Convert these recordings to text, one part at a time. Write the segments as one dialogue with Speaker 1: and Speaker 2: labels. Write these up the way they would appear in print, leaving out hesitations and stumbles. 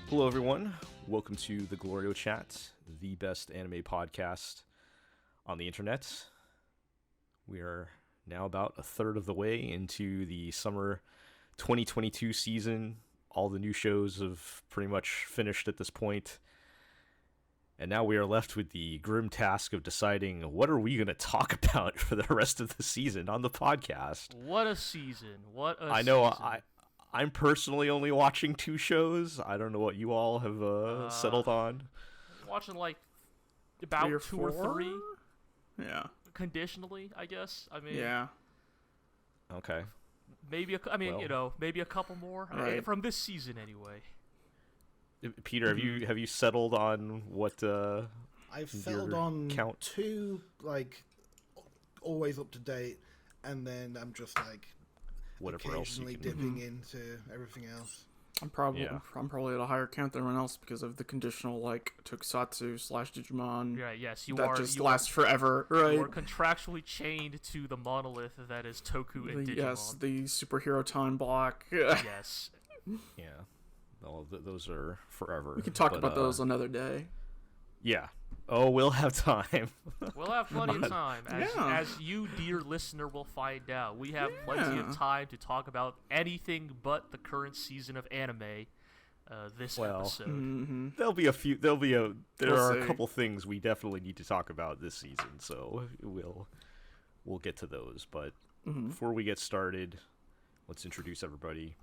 Speaker 1: Hello, everyone. Welcome to the GLORIO Chat, the best anime podcast on the internet. We are now about a third of the way into the summer 2022 season. All the new shows have pretty much finished at this point. And now we are left with the grim task of deciding what are we going to talk about for the rest of the season on the podcast.
Speaker 2: What a season.
Speaker 1: I know I'm personally only watching 2 shows. I don't know what you all have settled on.
Speaker 2: Watching like about 2 or 3.
Speaker 3: Yeah.
Speaker 2: Conditionally, I guess. I mean,
Speaker 3: yeah.
Speaker 1: Okay.
Speaker 2: Maybe maybe a couple more from this season anyway.
Speaker 1: Peter, have you settled on what
Speaker 4: I've settled on count? 2, like always up to date, and then I'm just like
Speaker 1: whatever
Speaker 4: occasionally
Speaker 1: else you can...
Speaker 4: dipping into everything else.
Speaker 3: I'm probably at a higher count than everyone else because of the conditional like Tokusatsu / Digimon.
Speaker 2: Right. Yes,
Speaker 3: you lasts forever. Right.
Speaker 2: You are contractually chained to the monolith that is Toku and Digimon.
Speaker 3: Yes, the superhero time block.
Speaker 2: Yes.
Speaker 1: Yeah. Well, those are forever.
Speaker 3: We can talk about those another day.
Speaker 1: Yeah. Oh, we'll have time.
Speaker 2: We'll have plenty of time. As you, dear listener, will find out. We have plenty of time to talk about anything but the current season of anime this episode.
Speaker 3: Mm-hmm.
Speaker 1: There are a couple things we definitely need to talk about this season, so we'll get to those. But before we get started, let's introduce everybody.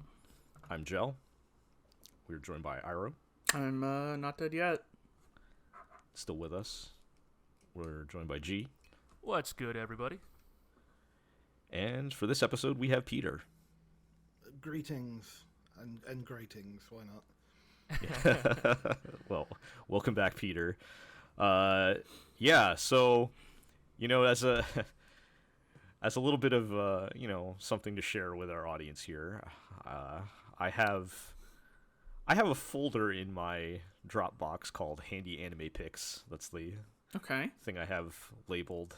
Speaker 1: I'm Jel. We're joined by Iro.
Speaker 3: I'm not dead yet.
Speaker 1: Still with us. We're joined by G.
Speaker 2: What's good, everybody?
Speaker 1: And for this episode, we have Peter.
Speaker 4: Greetings and gratings. Why not?
Speaker 1: Well, welcome back, Peter. So as a little bit of something to share with our audience here, I have a folder in my Dropbox called Handy Anime Pics. That's the thing I have labeled,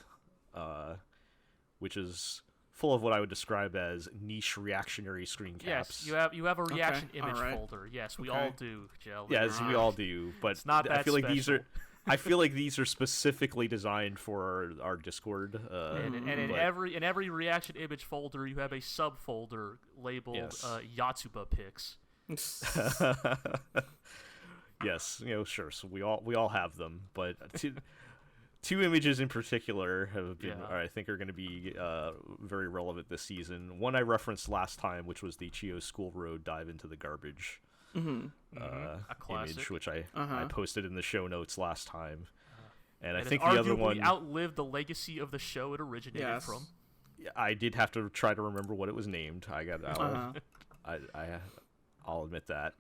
Speaker 1: which is full of what I would describe as niche reactionary screen caps.
Speaker 2: Yes, you have a reaction image folder. Yes, we all do, Jel.
Speaker 1: Yes, we all do. But
Speaker 2: it's not that special.
Speaker 1: I feel like these are specifically designed for our Discord.
Speaker 2: And in every reaction image folder, you have a subfolder labeled Yatsuba Pics.
Speaker 1: Yes, sure. So we all have them, but two images in particular have been, I think, are going to be very relevant this season. One I referenced last time, which was the Chio School Road dive into the garbage image, which I posted in the show notes last time. And I think the other one
Speaker 2: outlived the legacy of the show it originated from.
Speaker 1: I did have to try to remember what it was named. I'll admit that.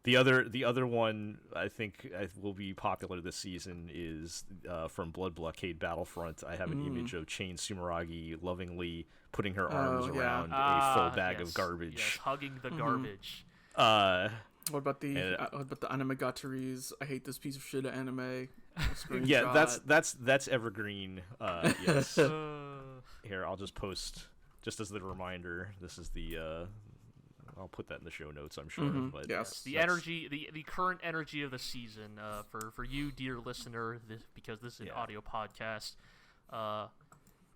Speaker 1: The other one I think will be popular this season is from Blood Blockade Battlefront. I have an image of Chain Sumeragi lovingly putting her arms around a full bag of garbage,
Speaker 2: hugging the garbage.
Speaker 3: What about the Animegatories? I hate this piece of shit anime.
Speaker 1: Yeah, that's evergreen. Yes. Here, I'll just post just as the reminder. This is the. I'll put that in the show notes, I'm sure. But
Speaker 3: yes,
Speaker 2: the energy, the current energy of the season for you, dear listener, because this is an audio podcast.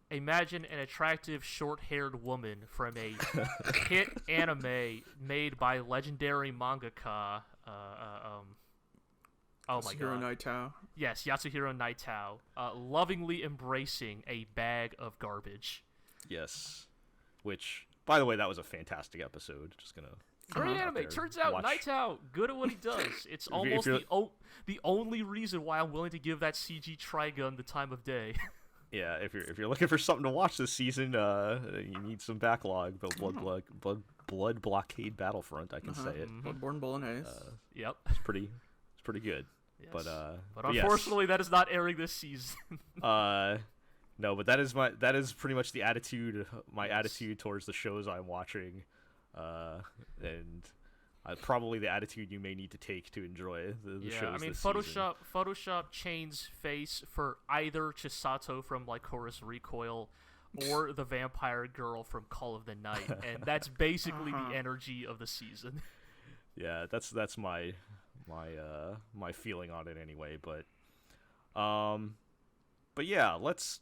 Speaker 2: Imagine an attractive, short-haired woman from a hit anime made by legendary mangaka.
Speaker 3: Yatsuhiro Naitao.
Speaker 2: Yes, Yatsuhiro Naitao, lovingly embracing a bag of garbage.
Speaker 1: Yes, which. By the way, that was a fantastic episode. Just gonna
Speaker 2: great anime. Turns out Naitao good at what he does. It's almost the only reason why I'm willing to give that CG Trigun the time of day.
Speaker 1: Yeah, if you're looking for something to watch this season, you need some backlog. Blood Blockade Battlefront. I can say it.
Speaker 3: Bloodborne Bolognese.
Speaker 2: Yep,
Speaker 1: it's pretty good. Yes.
Speaker 2: But unfortunately, that is not airing this season.
Speaker 1: No, but that is pretty much the attitude, attitude towards the shows I'm watching, and probably the attitude you may need to take to enjoy the shows.
Speaker 2: I mean,
Speaker 1: this
Speaker 2: Photoshop Chain's face for either Chisato from Lycroris Recoil or the vampire girl from Call of the Night, and that's basically the energy of the season.
Speaker 1: Yeah, that's my my feeling on it anyway. But yeah, let's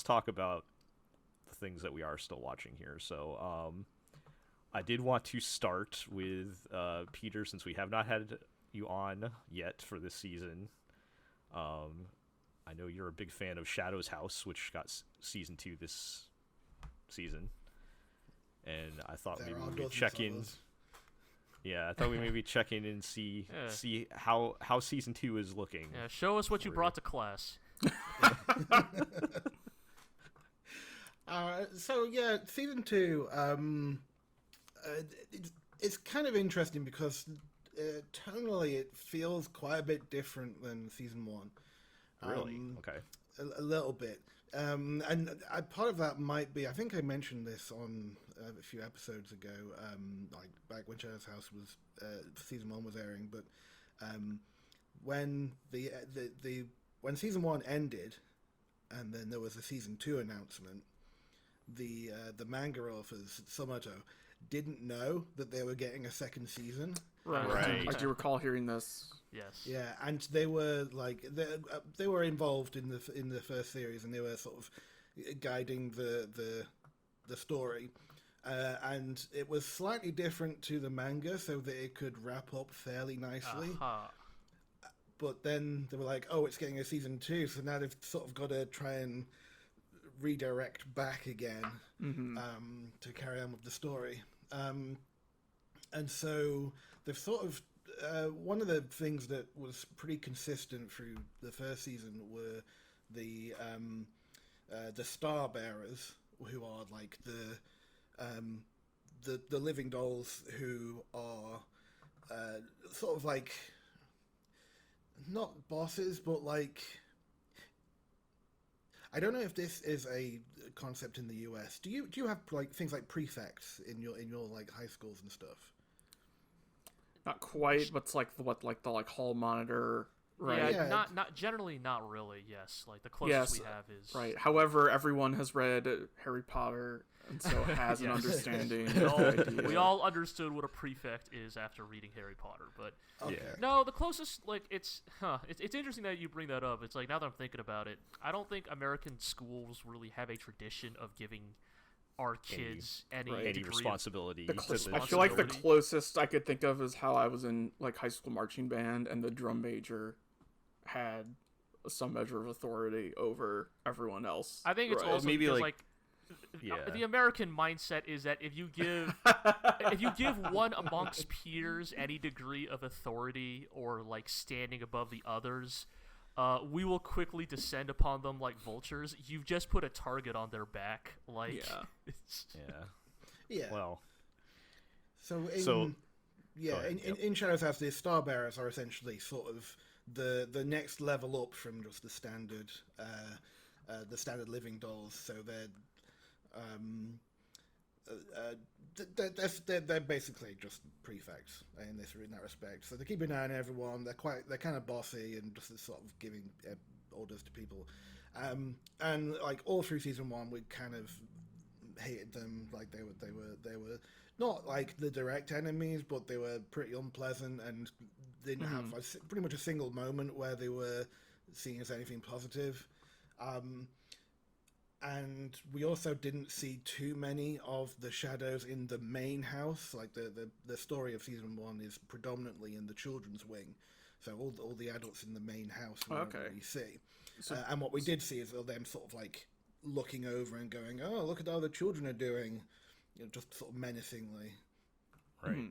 Speaker 1: talk about the things that we are still watching here. So I did want to start with Peter, since we have not had you on yet for this season. I know you're a big fan of Shadow's House, which got season 2 this season, and I thought maybe we would check in. Yeah, I thought we maybe check in and see how season 2 is looking.
Speaker 2: Yeah, show us what you brought to class.
Speaker 4: So yeah, season 2. It's kind of interesting because tonally it feels quite a bit different than season 1.
Speaker 1: Really? Okay.
Speaker 4: A little bit. And part of that might be, I think I mentioned this on a few episodes ago, like back when Shadow's House was season 1 was airing. But when when season 1 ended, and then there was a season 2 announcement, the manga authors, Somato, didn't know that they were getting a second season.
Speaker 3: Right. I do recall hearing this.
Speaker 2: Yes.
Speaker 4: Yeah, and they were like they were involved in the first series, and they were sort of guiding the story, and it was slightly different to the manga, so that it could wrap up fairly nicely. But then they were like, "Oh, it's getting a season 2," so now they've sort of got to try and redirect back again to carry on with the story. And so they've sort of one of the things that was pretty consistent through the first season were the Star Bearers, who are like the living dolls who are sort of like not bosses, but like, I don't know if this is a concept in the US. Do you have like things like prefects in your like high schools and stuff?
Speaker 3: Not quite, but it's like the hall monitor, right?
Speaker 2: Yeah, not generally, not really. Yes, like the closest we have is
Speaker 3: right. However, everyone has read Harry Potter and so has an understanding.
Speaker 2: We all understood what a prefect is after reading Harry Potter, but no, the closest, like, it's interesting that you bring that up. It's like, now that I'm thinking about it, I don't think American schools really have a tradition of giving our kids any
Speaker 1: responsibility.
Speaker 3: I feel like the closest I could think of is how I was in like high school marching band, and the drum major had some measure of authority over everyone else.
Speaker 2: I think it's also maybe because, the American mindset is that if you give one amongst peers any degree of authority or like standing above the others, we will quickly descend upon them like vultures. You've just put a target on their back. Like,
Speaker 4: yeah.
Speaker 1: Well,
Speaker 4: in Shadow's House, the Star Bearers are essentially sort of the next level up from just the standard living dolls. So they're basically just prefects in that respect. So they keep an eye on everyone. They're kind of bossy and just sort of giving orders to people. And like all through season 1, we kind of hated them. Like they were not like the direct enemies, but they were pretty unpleasant and didn't have pretty much a single moment where they were seen as anything positive. And we also didn't see too many of the shadows in the main house. Like the story of season 1 is predominantly in the children's wing, so all the adults in the main house we see. And what we did see is them sort of like looking over and going, "Oh, look at how the children are doing," just sort of menacingly.
Speaker 1: Right.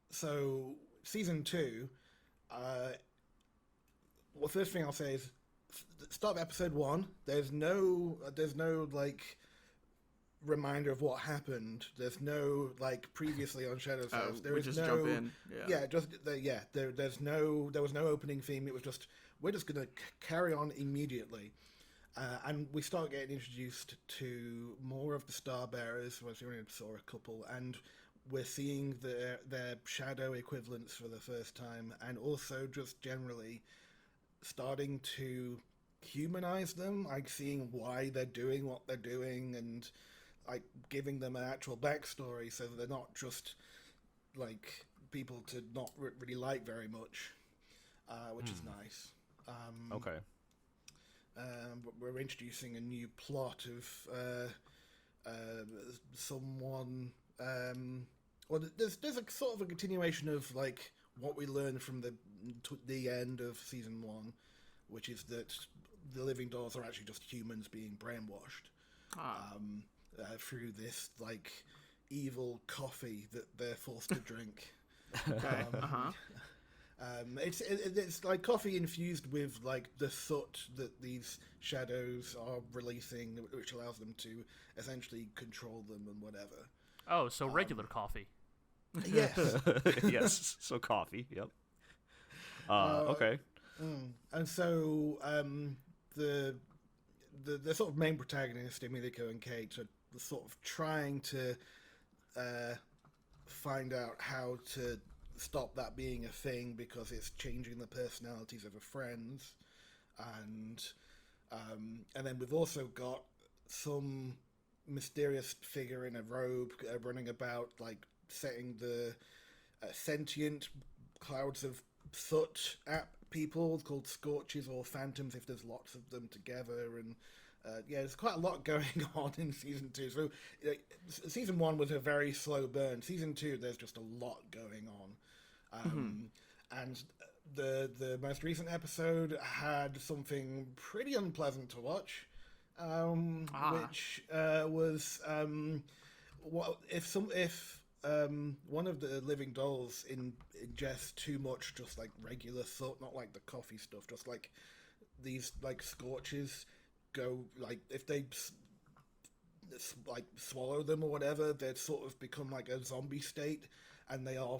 Speaker 4: So season 2, well, first thing I'll say is, start of episode 1, there's no like reminder of what happened. There's no like previously on Shadow's House. There is no
Speaker 3: jump in.
Speaker 4: There was no opening theme. It was just, we're just gonna carry on immediately, and we start getting introduced to more of the Star Bearers. We only saw a couple, and we're seeing their shadow equivalents for the first time, and also just generally starting to humanize them, like seeing why they're doing what they're doing, and like giving them an actual backstory, so that they're not just like people to not really like very much, which is nice.
Speaker 1: Okay.
Speaker 4: We're introducing a new plot of someone. Well, there's a sort of a continuation of like what we learned from the end of season 1, which is that the living dolls are actually just humans being brainwashed through this like evil coffee that they're forced to drink.
Speaker 3: Okay.
Speaker 4: It's like coffee infused with like the soot that these shadows are releasing, which allows them to essentially control them and whatever.
Speaker 2: Oh, so regular coffee.
Speaker 4: Yes.
Speaker 1: Yes. So coffee. Yep. Okay.
Speaker 4: And so the sort of main protagonist, Emilico and Kate, are sort of trying to find out how to stop that being a thing because it's changing the personalities of her friends, and then we've also got some mysterious figure in a robe running about, like setting the sentient clouds of soot at people called Scorches or Phantoms if there's lots of them together, and there's quite a lot going on in season 2. So season 1 was a very slow burn. Season 2, there's just a lot going on. And the most recent episode had something pretty unpleasant to watch, which was if one of the living dolls ingests too much just like regular soot, not like the coffee stuff, just like these like Scorches go, like if they like swallow them or whatever, they'd sort of become like a zombie state, and they are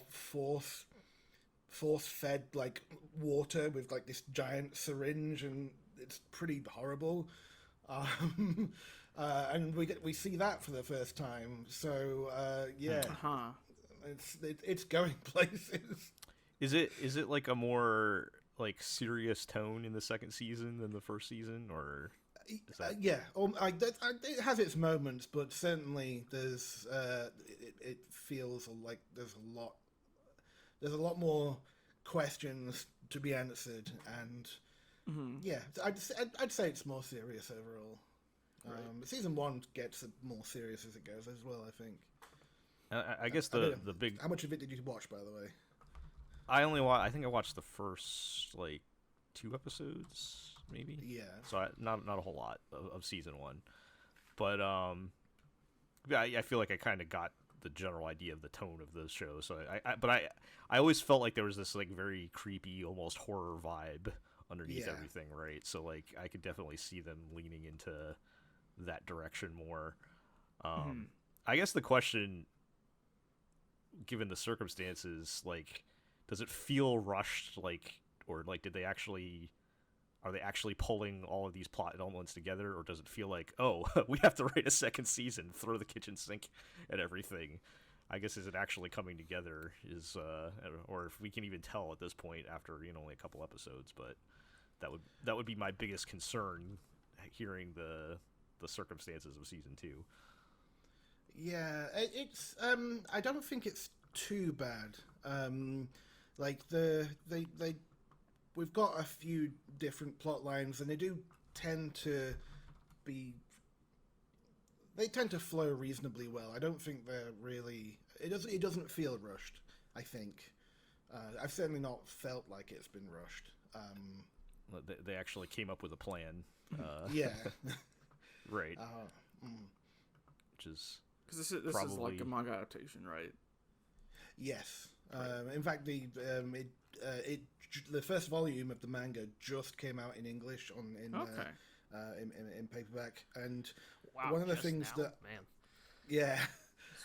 Speaker 4: force-fed like water with like this giant syringe, and it's pretty horrible. And we see that for the first time. So it's going places.
Speaker 1: Is it like a more like serious tone in the second season than the first season, or? Is that...
Speaker 4: it has its moments, but certainly there's it feels like there's a lot more questions to be answered, and I'd say it's more serious overall. Right. Season 1 gets more serious as it goes as well, I think.
Speaker 1: I guess the big.
Speaker 4: How much of it did you watch, by the way?
Speaker 1: I think I watched the first like 2 episodes, maybe.
Speaker 4: Yeah.
Speaker 1: So not a whole lot of season 1, but I feel like I kind of got the general idea of the tone of the show. So I always felt like there was this like very creepy, almost horror vibe underneath everything, right? So like I could definitely see them leaning into that direction more. I guess the question, given the circumstances, like, does it feel rushed, like, or like are they actually pulling all of these plot elements together, or does it feel like, oh, we have to write a second season, throw the kitchen sink at everything? I guess, is it actually coming together? Or if we can even tell at this point after only a couple episodes, but that would be my biggest concern, hearing the circumstances of season 2.
Speaker 4: Yeah, it's I don't think it's too bad. Like we've got a few different plot lines, and they tend to flow reasonably well. I don't think they're really. It doesn't feel rushed, I think. I've certainly not felt like it's been rushed.
Speaker 1: They actually came up with a plan.
Speaker 4: Yeah.
Speaker 1: Right. Which is
Speaker 3: because this is like a manga adaptation, right?
Speaker 4: Yes. In fact, the first volume of the manga just came out in English in paperback, and one of the things
Speaker 2: now,
Speaker 4: that
Speaker 2: man.
Speaker 4: Yeah.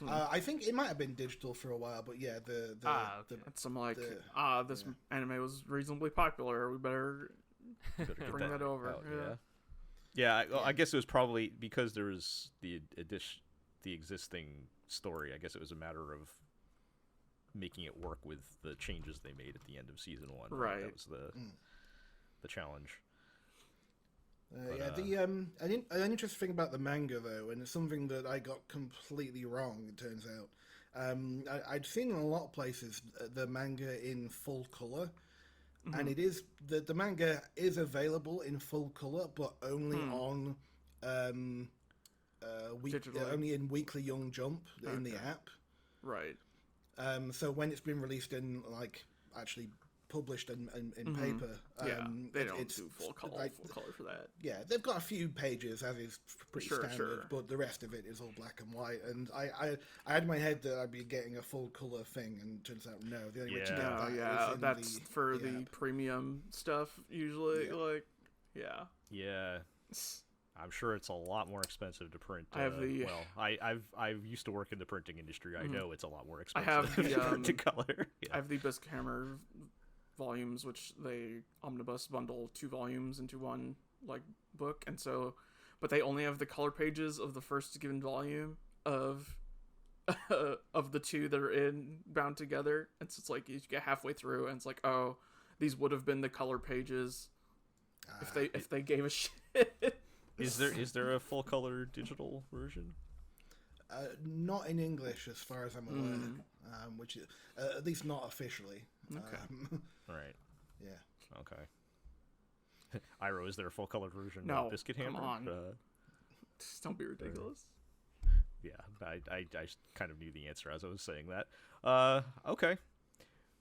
Speaker 4: I think it might have been digital for a while, but yeah,
Speaker 3: it's some like anime was reasonably popular. We better bring that over.
Speaker 1: I guess it was probably because there was the existing story. I guess it was a matter of making it work with the changes they made at the end of season 1.
Speaker 3: Right.
Speaker 1: That was the challenge.
Speaker 4: An interesting thing about the manga, though, and it's something that I got completely wrong, it turns out, I'd seen in a lot of places the manga in full color, and it is the manga is available in full color, but only on only in Weekly Young Jump in the app.
Speaker 3: Right.
Speaker 4: So when it's been released in actually published in paper,
Speaker 3: they don't do full color for that.
Speaker 4: Yeah, they've got a few pages as is pretty standard, but the rest of it is all black and white. And I had in my head that I'd be getting a full color thing, and turns out no. The only way to get that is
Speaker 3: that's for the premium stuff usually.
Speaker 1: Yeah. I'm sure it's a lot more expensive to print.
Speaker 3: I have
Speaker 1: I've used to work in the printing industry. I know it's a lot more expensive
Speaker 3: I have the,
Speaker 1: to print to color.
Speaker 3: I have the Bisque Hammer volumes, which they omnibus bundle 2 volumes into one book, and so, but they only have the color pages of the first given volume of the 2 that are bound together, and so it's you get halfway through, and it's oh, these would have been the color pages if they gave a shit.
Speaker 1: Is there a full color digital version?
Speaker 3: Not in English, as far as I'm aware,
Speaker 4: which is at least not officially.
Speaker 3: Okay.
Speaker 1: Right.
Speaker 4: Yeah.
Speaker 1: Okay. Iro, is there a full color version of Biscuit Hammer?
Speaker 3: Come on. Just don't be ridiculous.
Speaker 1: Yeah, I kind of knew the answer as I was saying that. Okay.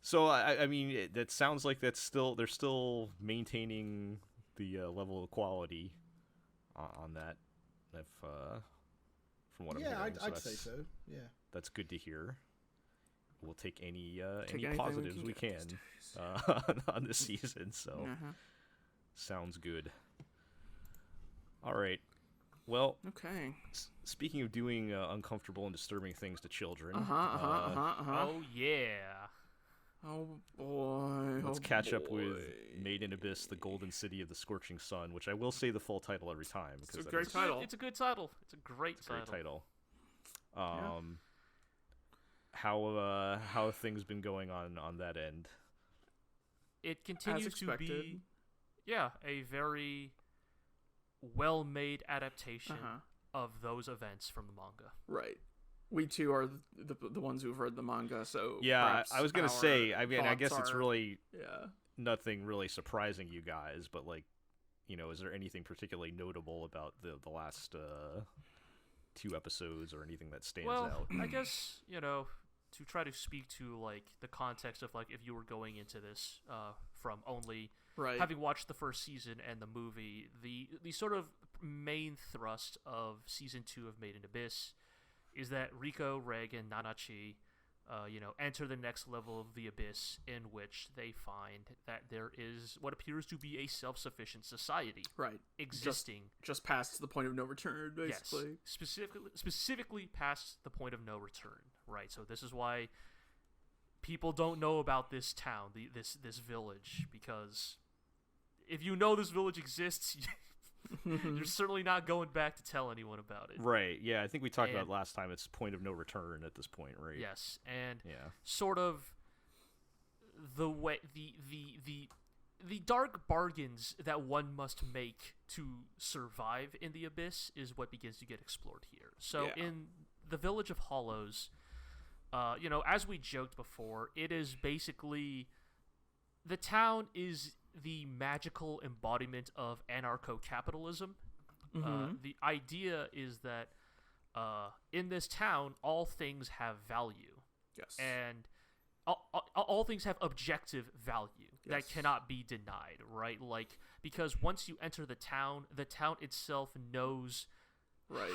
Speaker 1: So I mean that sounds like they're still maintaining the level of quality on that. If from what I'm hearing,
Speaker 4: I'd say so. Yeah,
Speaker 1: that's good to hear. We'll take any
Speaker 3: anything
Speaker 1: positives we can on this season. So sounds good. All right. Well,
Speaker 3: okay.
Speaker 1: Speaking of doing uncomfortable and disturbing things to children,
Speaker 2: oh yeah.
Speaker 3: Oh boy.
Speaker 1: Let's catch up with Made in Abyss, the Golden City of the Scorching Sun, which I will say the full title every time.
Speaker 3: It's a great title.
Speaker 2: It's a good title. It's a great
Speaker 1: title. How have things been going on that end?
Speaker 2: It continues to be a very well-made adaptation of those events from the manga.
Speaker 3: Right. We too are the ones who've read the manga, so
Speaker 1: yeah. I was gonna say. I mean, I guess it's really
Speaker 3: yeah.
Speaker 1: nothing really surprising you guys, but is there anything particularly notable about the last 2 episodes or anything that stands out?
Speaker 2: I guess to try to speak to the context of if you were going into this from only having watched the first season and the movie, the sort of main thrust of season 2 of Made in Abyss is that Riko, Reg, and Nanachi, enter the next level of the Abyss, in which they find that there is what appears to be a self-sufficient society, existing
Speaker 3: just past the point of no return, basically.
Speaker 2: Yes, specifically past the point of no return, right? So this is why people don't know about this town, this village, because if you know this village exists. You're certainly not going back to tell anyone about it.
Speaker 1: Right, yeah, I think we talked about last time, it's point of no return at this point, right?
Speaker 2: Yes, and sort of the way the dark bargains that one must make to survive in the Abyss is what begins to get explored here. So in the Village of Hollows, as we joked before, it is basically the town is the magical embodiment of anarcho-capitalism. The idea is that in this town, all things have value.
Speaker 3: Yes.
Speaker 2: And all things have objective value that cannot be denied, right? Because once you enter the town itself knows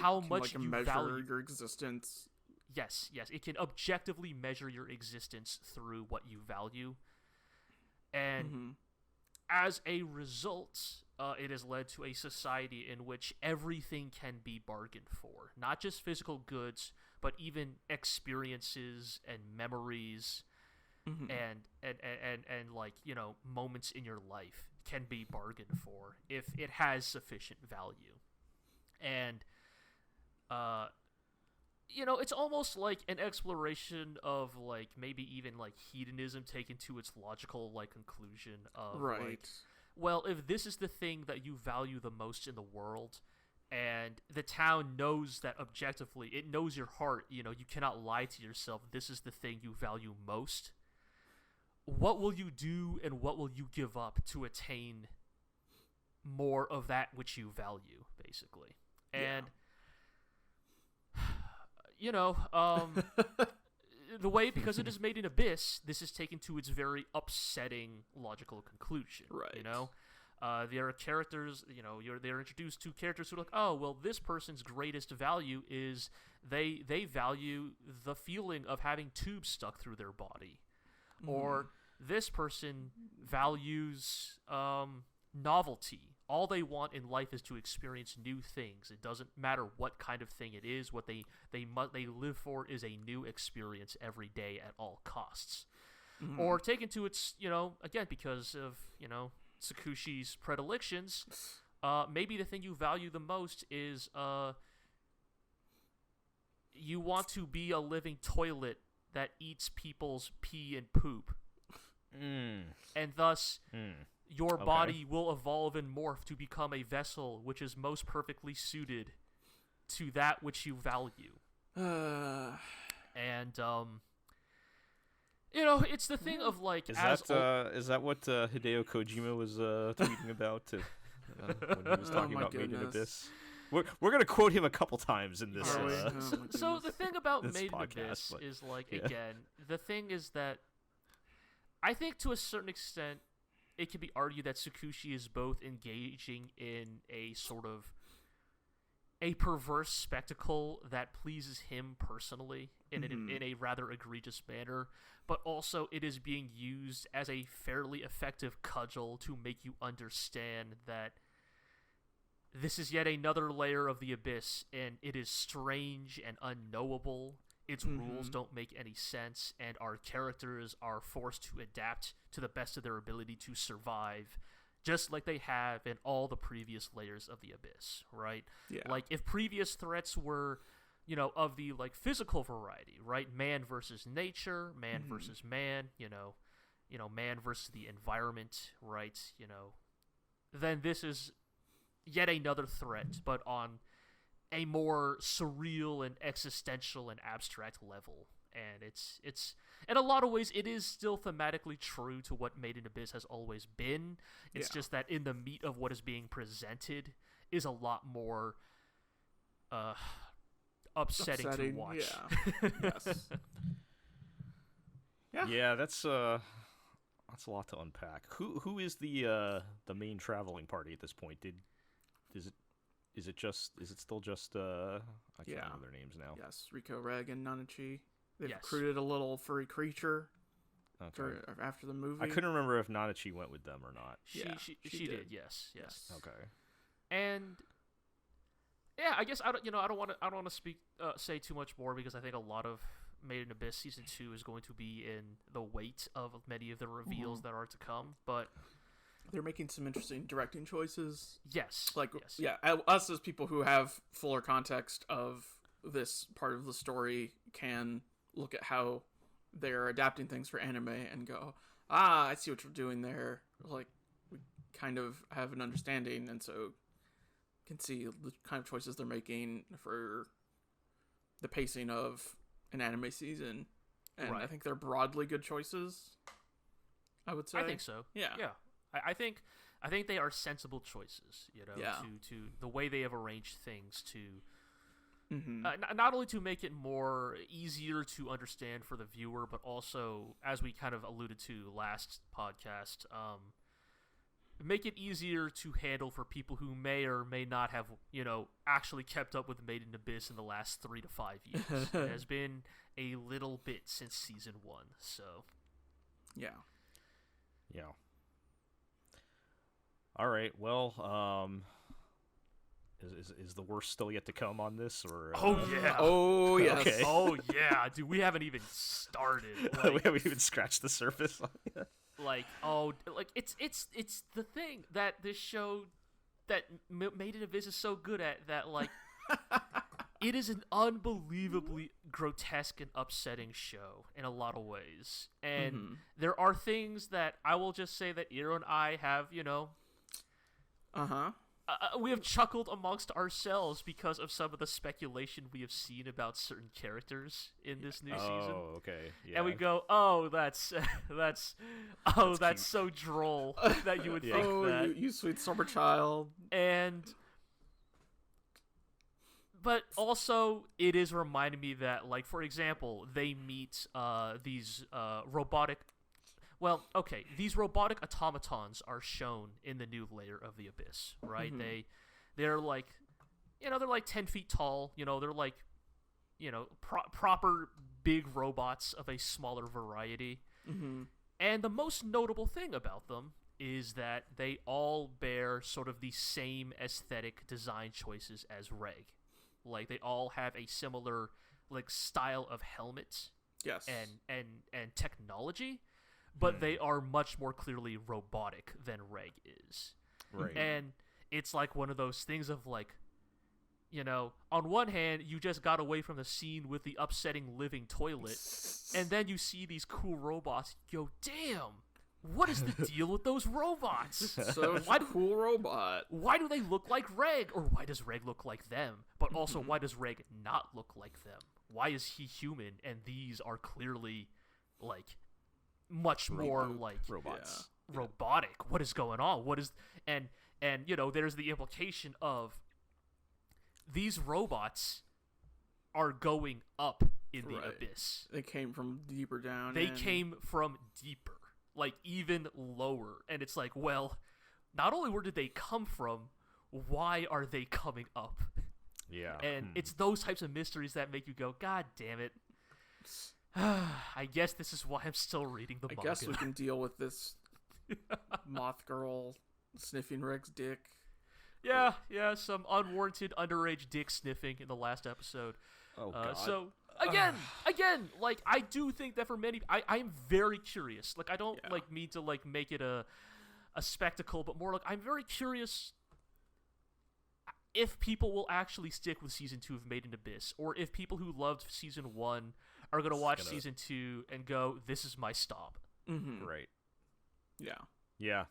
Speaker 2: how much you
Speaker 3: measure
Speaker 2: value
Speaker 3: your existence.
Speaker 2: Yes, it can objectively measure your existence through what you value. And as a result, it has led to a society in which everything can be bargained for. Not just physical goods, but even experiences and memories and moments in your life can be bargained for if it has sufficient value. And it's almost like an exploration of maybe even hedonism taken to its logical conclusion of well, if this is the thing that you value the most in the world, and the town knows that objectively. It knows your heart. You cannot lie to yourself. This is the thing you value most. What will you do, and what will you give up to attain more of that which you value, basically? And the way, because it is made in Abyss, this is taken to its very upsetting logical conclusion.
Speaker 3: Right.
Speaker 2: There are characters, they're introduced to characters who are like, oh, well, this person's greatest value is they value the feeling of having tubes stuck through their body. Or this person values novelty. All they want in life is to experience new things. It doesn't matter what kind of thing it is. What they live for is a new experience every day at all costs. Or taken to its, again, because of, Tsukushi's predilections, maybe the thing you value the most is you want to be a living toilet that eats people's pee and poop. And thus, your body will evolve and morph to become a vessel which is most perfectly suited to that which you value. And, it's the thing of, like...
Speaker 1: Is that what Hideo Kojima was tweeting about when he was talking about Made in Abyss? We're going to quote him a couple times in this.
Speaker 2: So the thing about Made in
Speaker 1: podcast,
Speaker 2: Abyss is, like, again, the thing is that I think to a certain extent it can be argued that Tsukushi is both engaging in a sort of a perverse spectacle that pleases him personally in a rather egregious manner, but also it is being used as a fairly effective cudgel to make you understand that this is yet another layer of the Abyss, and it is strange and unknowable. Its rules don't make any sense, and our characters are forced to adapt to the best of their ability to survive, just like they have in all the previous layers of the Abyss, right?
Speaker 3: Yeah.
Speaker 2: Like, if previous threats were, of the, like, physical variety, right? Man versus nature, man versus man, man versus the environment, right? Then this is yet another threat, but on a more surreal and existential and abstract level. And it's in a lot of ways it is still thematically true to what Made in Abyss has always been. It's just that in the meat of what is being presented is a lot more upsetting to watch.
Speaker 3: Yes.
Speaker 1: Yeah, that's a lot to unpack. Who is the main traveling party at this point? Is it still just I can't remember their names now.
Speaker 3: Yes, Rico, Reg, and Nanachi. They've
Speaker 2: Yes.
Speaker 3: recruited a little furry creature after the movie.
Speaker 1: I couldn't remember if Nanachi went with them or not.
Speaker 2: She did. Yes.
Speaker 1: Okay.
Speaker 2: And yeah, I guess I don't want to say too much more, because I think a lot of Made in Abyss Season 2 is going to be in the weight of many of the reveals that are to come, but
Speaker 3: they're making some interesting directing choices.
Speaker 2: Yes.
Speaker 3: Us as people who have fuller context of this part of the story can look at how they're adapting things for anime and go, I see what you're doing there. Like, we kind of have an understanding, and so can see the kind of choices they're making for the pacing of an anime season. And I think they're broadly good choices, I would say.
Speaker 2: I think so. Yeah. I think they are sensible choices, to the way they have arranged things to not only to make it more easier to understand for the viewer, but also, as we kind of alluded to last podcast, make it easier to handle for people who may or may not have, actually kept up with Made in Abyss in the last 3 to 5 years. It has been a little bit since Season 1, so...
Speaker 3: Yeah.
Speaker 1: All right, well, is the worst still yet to come on this, or?
Speaker 2: Oh yeah!
Speaker 3: Oh yes!
Speaker 1: Okay.
Speaker 2: Oh yeah, dude, we haven't even started.
Speaker 1: We haven't even scratched the surface.
Speaker 2: It's the thing that this show that Made in Abyss is so good at, that it is an unbelievably grotesque and upsetting show in a lot of ways, and there are things that I will just say that Iro and I have, we have chuckled amongst ourselves because of some of the speculation we have seen about certain characters in this new season.
Speaker 1: Oh, okay. Yeah.
Speaker 2: And we go, oh, that's so droll that you would think that.
Speaker 3: You sweet summer child.
Speaker 2: But also, it is reminding me that, like, for example, they meet these robotic... Well, okay, these robotic automatons are shown in the new layer of the Abyss, right? Mm-hmm. They're like, they're like 10 feet tall. They're like, proper big robots of a smaller variety. Mm-hmm. And the most notable thing about them is that they all bear sort of the same aesthetic design choices as Reg. Like, they all have a similar, like, style of helmet.
Speaker 3: Yes.
Speaker 2: And technology. But they are much more clearly robotic than Reg is.
Speaker 1: Right.
Speaker 2: And it's like one of those things of like, on one hand, you just got away from the scene with the upsetting living toilet, and then you see these cool robots. Yo, damn! What is the deal with those robots?
Speaker 3: So cool robot.
Speaker 2: Why do they look like Reg? Or why does Reg look like them? But also, why does Reg not look like them? Why is he human and these are clearly, like... much more like
Speaker 1: robots,
Speaker 2: robotic. What is going on? What is and there's the implication of these robots are going up in the abyss.
Speaker 3: They came from deeper down.
Speaker 2: They came from deeper, like even lower. And it's like, well, not only where did they come from, why are they coming up?
Speaker 1: Yeah,
Speaker 2: and it's those types of mysteries that make you go, God damn it. I guess this is why I'm still reading the manga.
Speaker 3: I guess we can deal with this moth girl sniffing Reg's dick.
Speaker 2: Yeah, some unwarranted underage dick sniffing in the last episode.
Speaker 1: Oh, God.
Speaker 2: So, again, like, I do think that for many... I'm very curious. Like, I don't, mean to, like, make it a spectacle, but more like, I'm very curious if people will actually stick with Season 2 of Made in Abyss, or if people who loved Season 1... are going to watch Season 2 and go, this is my stop.
Speaker 3: Mm-hmm.
Speaker 1: Right.
Speaker 3: Yeah.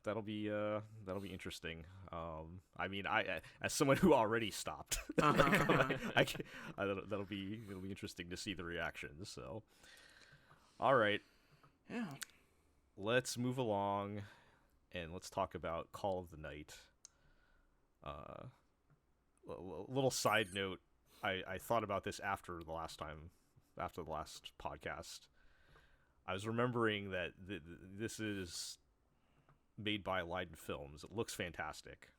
Speaker 1: That'll be interesting. I mean, as someone who already stopped, it'll be interesting to see the reactions. So, all right.
Speaker 3: Yeah.
Speaker 1: Let's move along, and let's talk about Call of the Night. Little side note. I thought about this after the last podcast. I was remembering that this is made by Leiden Films. It looks fantastic.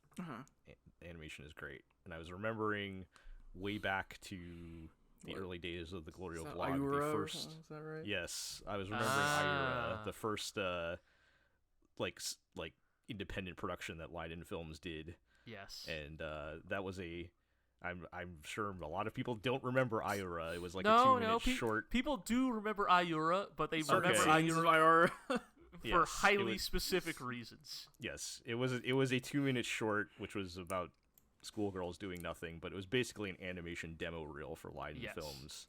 Speaker 1: Animation is great. And I was remembering way back to the early days of the GLORIO blog.
Speaker 3: Ayura? Is that right?
Speaker 1: Yes, I was remembering Ayura, the first like independent production that Leiden Films did.
Speaker 2: Yes.
Speaker 1: And that was I'm sure a lot of people don't remember Ayura. It was like a 2-minute short.
Speaker 2: People do remember Ayura, but they remember Ayura for highly specific reasons.
Speaker 1: Yes, it was a 2-minute short, which was about schoolgirls doing nothing, but it was basically an animation demo reel for Leiden Films,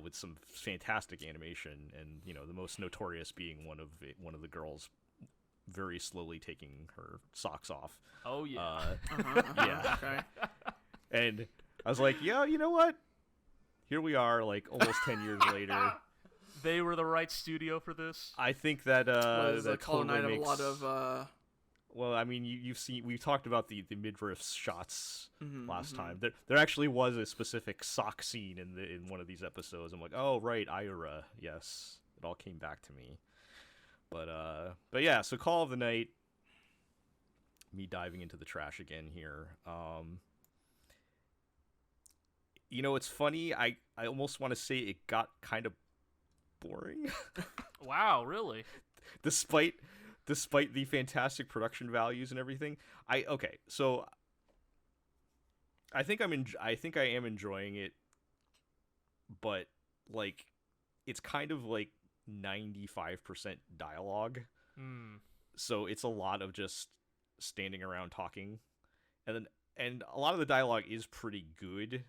Speaker 1: with some fantastic animation, and the most notorious being one of the girls very slowly taking her socks off.
Speaker 2: Oh yeah,
Speaker 1: yeah.
Speaker 3: Okay.
Speaker 1: And I was like, yeah, you know what? Here we are, like, almost 10 years later.
Speaker 2: They were the right studio for this.
Speaker 1: I think that that
Speaker 3: Call of Night
Speaker 1: makes...
Speaker 3: a lot of...
Speaker 1: Well, I mean, we've talked about the midriff shots last time. There actually was a specific sock scene in one of these episodes. I'm like, oh, right, Ayura. Yes, it all came back to me. But yeah, so Call of the Night, me diving into the trash again here. It's funny. I almost want to say it got kind of boring.
Speaker 2: Wow, really?
Speaker 1: Despite the fantastic production values and everything. So I think I am enjoying it, but like it's kind of like 95% dialogue. So it's a lot of just standing around talking, and a lot of the dialogue is pretty good,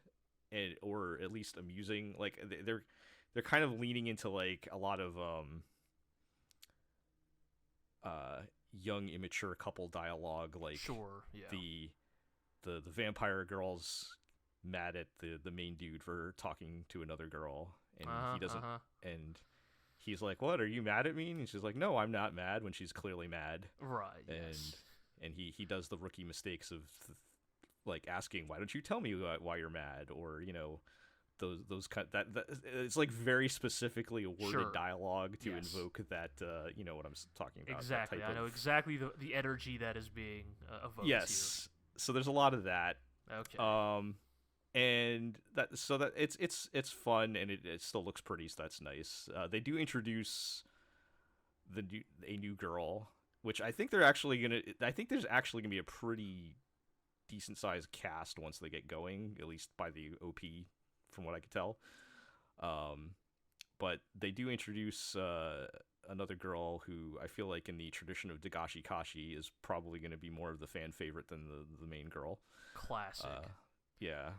Speaker 1: or at least amusing. Like they're kind of leaning into like a lot of young immature couple dialogue, like
Speaker 2: Sure, yeah.
Speaker 1: The vampire girl's mad at the main dude for talking to another girl, and he doesn't and he's like, "What, are you mad at me?" And she's like, "No, I'm not mad," when she's clearly mad.
Speaker 2: Right.
Speaker 1: And
Speaker 2: yes.
Speaker 1: and he does the rookie mistakes of like asking, "Why don't you tell me why you're mad?" Or, you know, those kind that it's like very specifically worded
Speaker 2: Sure.
Speaker 1: dialogue to
Speaker 2: Yes.
Speaker 1: invoke that, you know what I'm talking about.
Speaker 2: Exactly. I know exactly the energy that is being evoked
Speaker 1: Yes. So there's a lot of that.
Speaker 2: here. Okay.
Speaker 1: And that it's fun, and it still looks pretty, so that's nice. They do introduce a new girl, which I think there's actually gonna be a pretty decent sized cast once they get going, at least by the OP, from what I could tell. But they do introduce another girl who I feel like, in the tradition of Dagashi Kashi, is probably going to be more of the fan favorite than the main girl.
Speaker 2: Classic.
Speaker 1: Yeah.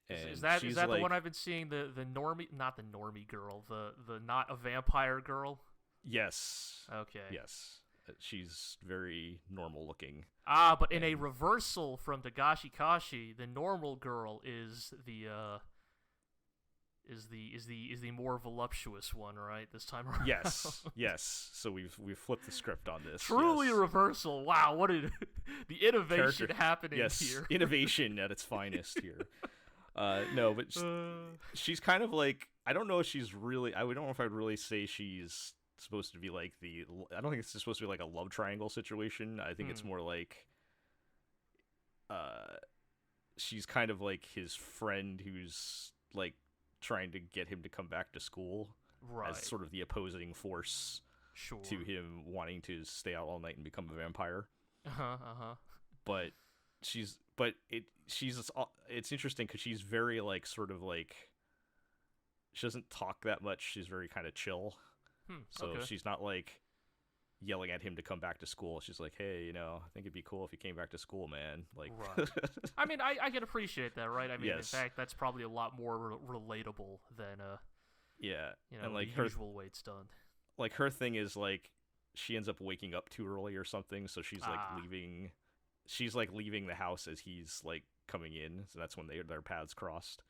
Speaker 1: And
Speaker 2: is that
Speaker 1: she's
Speaker 2: the
Speaker 1: like,
Speaker 2: one I've been seeing, the normie, not the normie girl, the not a vampire girl?
Speaker 1: Yes.
Speaker 2: Okay.
Speaker 1: Yes. She's very normal looking.
Speaker 2: But in a reversal from Dagashi Kashi, the normal girl is the more voluptuous one, right? This time around.
Speaker 1: Yes. Yes. So we've flipped the script on this.
Speaker 2: Truly
Speaker 1: yes.
Speaker 2: a reversal. Wow, what did the innovation happening
Speaker 1: yes.
Speaker 2: here?
Speaker 1: Innovation at its finest here. No, but she's kind of like, I don't know if she's really, I don't know if I'd really say she's supposed to be like I don't think it's supposed to be like a love triangle situation. I think it's more like she's kind of like his friend who's like trying to get him to come back to school,
Speaker 2: right,
Speaker 1: as sort of the opposing force to him wanting to stay out all night and become a vampire. But it's interesting because she's very like sort of like, she doesn't talk that much. She's very kind of chill. So she's not like yelling at him to come back to school. She's like, "Hey, you know, I think it'd be cool if you came back to school, man." Like,
Speaker 2: right. I mean, I can appreciate that, right? I mean,
Speaker 1: yes.
Speaker 2: In fact, that's probably a lot more relatable than
Speaker 1: yeah,
Speaker 2: you know,
Speaker 1: and like
Speaker 2: the usual way it's done.
Speaker 1: Like, her thing is like, she ends up waking up too early or something, so she's like leaving. She's like leaving the house as he's like coming in, so that's when their paths crossed.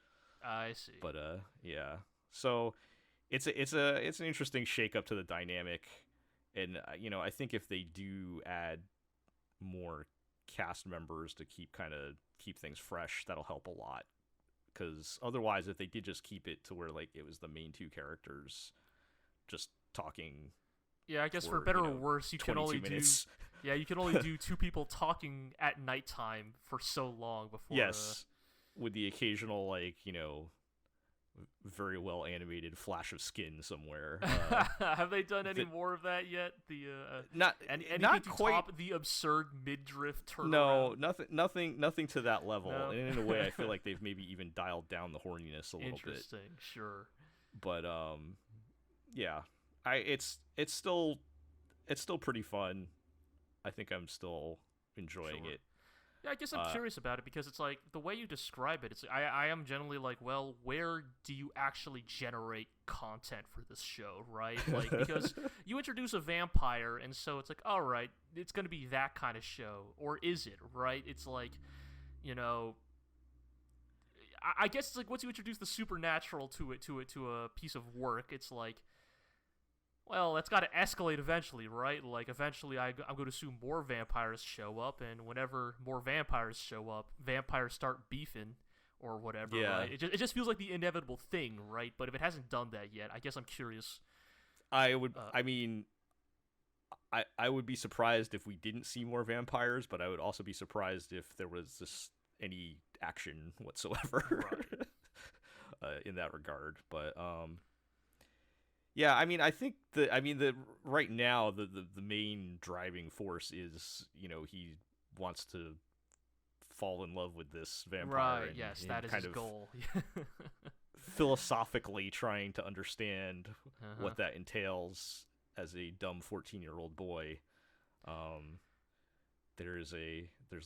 Speaker 2: I see.
Speaker 1: But yeah. So it's an interesting shake-up to the dynamic, and you know, I think if they do add more cast members to keep things fresh, that'll help a lot. Because otherwise, if they did just keep it to where like it was the main two characters just talking,
Speaker 2: yeah, I guess for better or worse, you can only
Speaker 1: minutes.
Speaker 2: you can only do two people talking at nighttime for so long before.
Speaker 1: Yes, with the occasional, like, you know, very well animated flash of skin somewhere.
Speaker 2: Have they done any more of that yet? Anything
Speaker 1: not
Speaker 2: to
Speaker 1: quite.
Speaker 2: top the absurd mid-drift turnaround?
Speaker 1: No, nothing to that level.
Speaker 2: No.
Speaker 1: And in a way, I feel like they've maybe even dialed down the horniness a little bit.
Speaker 2: Interesting, sure.
Speaker 1: But yeah, it's still pretty fun. I think I'm still enjoying it.
Speaker 2: Yeah, I guess I'm curious about it because it's like, the way you describe it, it's I am generally like, well, where do you actually generate content for this show, right? Like, because you introduce a vampire, and so it's like, all right, it's going to be that kind of show, or is it, right? It's like, you know, I guess it's like, once you introduce the supernatural to a piece of work, it's like, well, that's got to escalate eventually, right? Like, eventually I'm going to assume more vampires show up, and whenever more vampires show up, vampires start beefing or whatever, right? It just feels like the inevitable thing, right? But if it hasn't done that yet, I guess I'm curious.
Speaker 1: I would be surprised if we didn't see more vampires, but I would also be surprised if there was just any action whatsoever in that regard. But yeah, I mean, I think right now the main driving force is, you know, he wants to fall in love with this vampire.
Speaker 2: Right,
Speaker 1: and,
Speaker 2: yes,
Speaker 1: and
Speaker 2: that is
Speaker 1: kind
Speaker 2: his
Speaker 1: of
Speaker 2: goal.
Speaker 1: philosophically trying to understand what that entails as a dumb 14-year-old boy. There's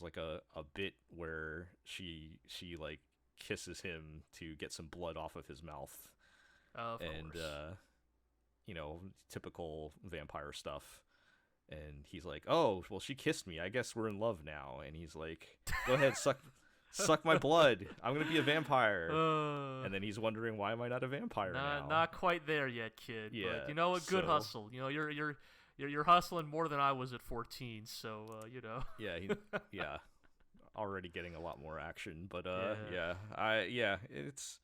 Speaker 1: like a bit where she like kisses him to get some blood off of his mouth.
Speaker 2: Of course.
Speaker 1: You know, typical vampire stuff. And he's like, "Oh, well, she kissed me. I guess we're in love now." And he's like, "Go ahead, suck my blood. I'm gonna be a vampire." And then he's wondering, why am I not a vampire now?
Speaker 2: Not quite there yet, kid.
Speaker 1: Yeah,
Speaker 2: but you know what? Good hustle. You know, you're hustling more than I was at 14. So you know.
Speaker 1: Yeah, already getting a lot more action. But it's.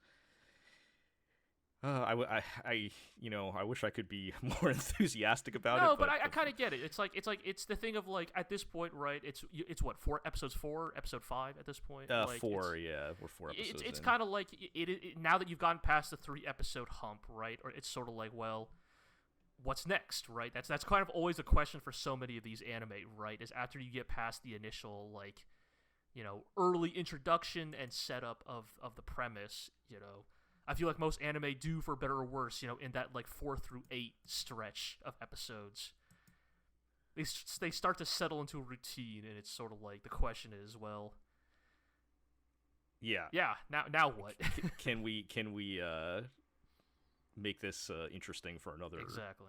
Speaker 1: I wish I could be more enthusiastic about it.
Speaker 2: No, but I kind of get it. It's the thing of like at this point, right? It's what, episode 5 at this point. Like,
Speaker 1: 4, yeah, we're 4 episodes.
Speaker 2: It's kind of like it now that you've gone past the 3-episode hump, right? Or it's sort of like, well, what's next, right? That's kind of always a question for so many of these anime, right? Is after you get past the initial like, you know, early introduction and setup of the premise, you know. I feel like most anime do, for better or worse, you know, in that like 4 through 8 stretch of episodes, they start to settle into a routine, and it's sort of like the question is, well,
Speaker 1: yeah,
Speaker 2: now what?
Speaker 1: can we make this interesting for another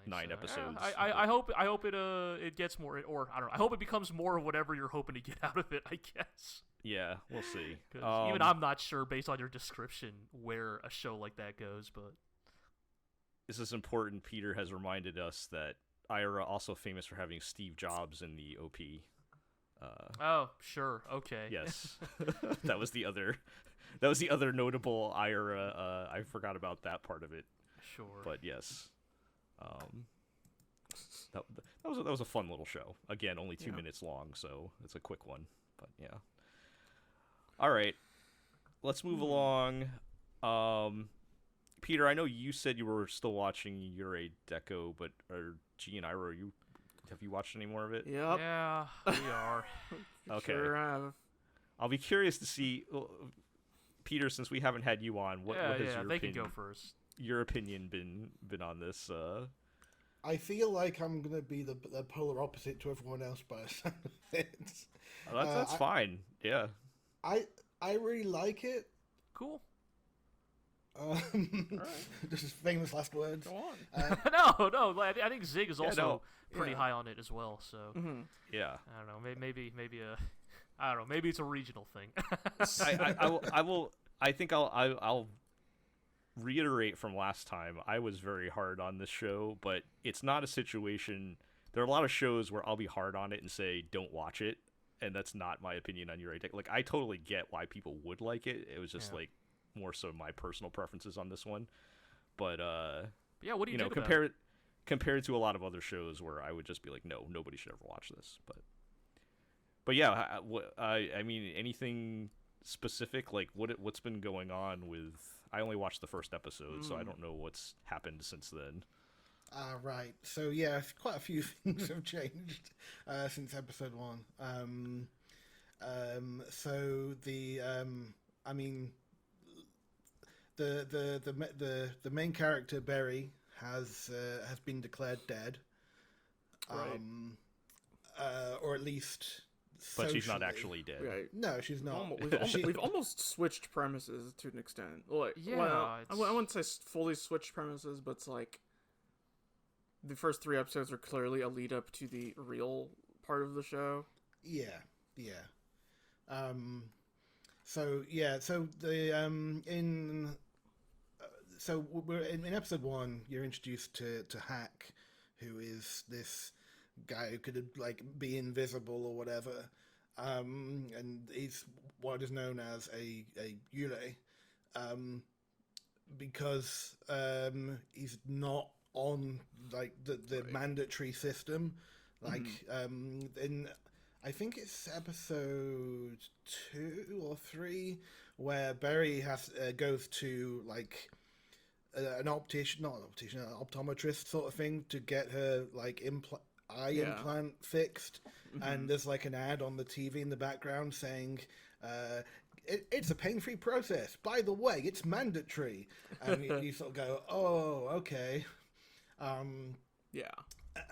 Speaker 1: 9 episodes?
Speaker 2: I hope it gets more, or I don't know. I hope it becomes more of whatever you're hoping to get out of it, I guess.
Speaker 1: Yeah, we'll see.
Speaker 2: Even I'm not sure, based on your description, where a show like that goes. But
Speaker 1: this is important. Peter has reminded us that Ira also famous for having Steve Jobs in the OP.
Speaker 2: Oh, sure, okay.
Speaker 1: Yes, that was the other notable Ira. I forgot about that part of it.
Speaker 2: Sure,
Speaker 1: but yes, that was a fun little show. Again, only 2 minutes long, so it's a quick one. But yeah. All right, let's move along. Peter, I know you said you were still watching Yurei Deco, but G and Ira, have you watched any more of it?
Speaker 3: Yep.
Speaker 2: Yeah, we are.
Speaker 1: Okay.
Speaker 3: Sure have.
Speaker 1: I'll be curious to see, Peter, since we haven't had you on, what has
Speaker 2: can go first.
Speaker 1: Your opinion been on this?
Speaker 4: I feel like I'm gonna be the polar opposite to everyone else by the sound of it.
Speaker 1: Oh, that's fine. Yeah.
Speaker 4: I really like it.
Speaker 2: Cool.
Speaker 4: This is famous last words.
Speaker 3: Go on.
Speaker 2: No. I think Zig is also pretty high on it as well. So
Speaker 1: yeah.
Speaker 2: I don't know. Maybe I don't know. Maybe it's a regional thing.
Speaker 1: I think I'll reiterate from last time. I was very hard on this show, but it's not a situation. There are a lot of shows where I'll be hard on it and say don't watch it. And that's not my opinion on Yurei Deco. Like, I totally get why people would like it. It was just like more so my personal preferences on this one. But
Speaker 2: yeah, what do you think
Speaker 1: compared to a lot of other shows where I would just be like, no, nobody should ever watch this. But yeah, I mean, anything specific? Like, what's been going on with? I only watched the first episode, so I don't know what's happened since then.
Speaker 4: Right. So yeah, quite a few things have changed since episode 1. So I mean, the main character Berry has been declared dead,
Speaker 3: Right.
Speaker 4: Or at least.
Speaker 1: But
Speaker 4: socially.
Speaker 1: she's not actually dead.
Speaker 3: Right.
Speaker 4: No, she's not.
Speaker 3: We've almost switched premises to an extent. Like,
Speaker 2: yeah,
Speaker 3: well, I wouldn't say fully switched premises, but it's like the first 3 episodes are clearly a lead up to the real part of the show.
Speaker 4: Yeah. So we're in episode 1. You're introduced to Hack, who is this guy who could like be invisible or whatever, and he's what is known as a Yurei, because he's not on like the mandatory system, like in I think it's episode 2 or 3 where Berry goes to like an optometrist sort of thing to get her like eye implant fixed, and there's like an ad on the TV in the background saying it's a pain-free process, by the way, it's mandatory, and you sort of go, oh, okay. And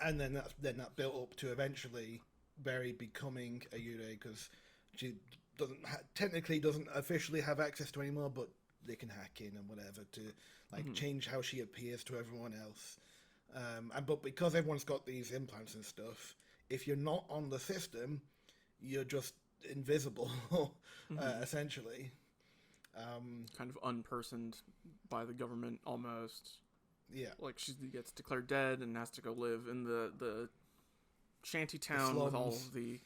Speaker 4: then that built up to eventually Berry becoming a Yurei, because she technically doesn't officially have access to anymore, but they can hack in and whatever to like change how she appears to everyone else. But because everyone's got these implants and stuff, if you're not on the system, you're just invisible, essentially.
Speaker 3: Kind of unpersoned by the government almost.
Speaker 4: Yeah.
Speaker 3: Like she gets declared dead and has to go live in the shanty town with all of the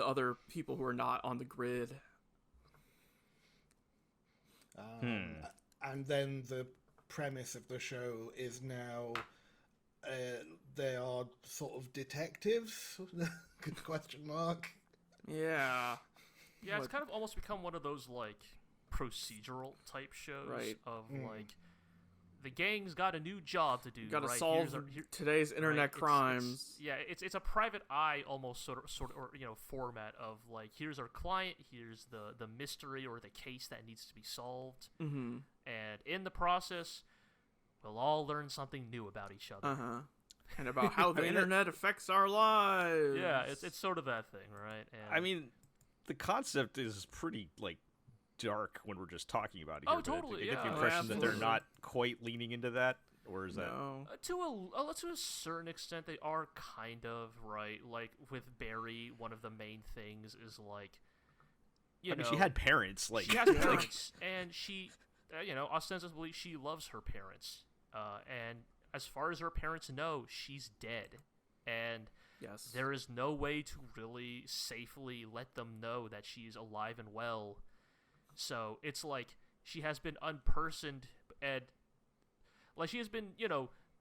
Speaker 3: other people who are not on the grid.
Speaker 4: And then the premise of the show is now they are sort of detectives? Question mark.
Speaker 3: Yeah.
Speaker 2: Yeah, it's kind of almost become one of those, like, procedural type shows of, like, the gang's got a new job to do.
Speaker 3: You gotta
Speaker 2: right?
Speaker 3: solve today's internet crimes.
Speaker 2: It's a private eye almost sort of or, you know, format of, like, here's our client, here's the mystery or the case that needs to be solved.
Speaker 3: Mm-hmm.
Speaker 2: And in the process, we'll all learn something new about each other.
Speaker 3: Uh-huh. And about how the internet affects our lives.
Speaker 2: Yeah, it's sort of that thing, right? And
Speaker 1: I mean, the concept is pretty, like, dark when we're just talking about it here.
Speaker 2: Oh, totally,
Speaker 1: I get the
Speaker 2: yeah.
Speaker 1: impression that they're
Speaker 3: Absolutely.
Speaker 1: not quite leaning into that, or is that...
Speaker 3: No.
Speaker 2: To a certain extent, they are kind of, right? Like, with Barry, one of the main things is, like,
Speaker 1: I mean, she had parents. Like,
Speaker 2: she has parents, and she, ostensibly, she loves her parents. And as far as her parents know, she's dead. And
Speaker 3: Yes.
Speaker 2: there is no way to really safely let them know that she's alive and well. So it's like she has been unpersoned, and like she has been,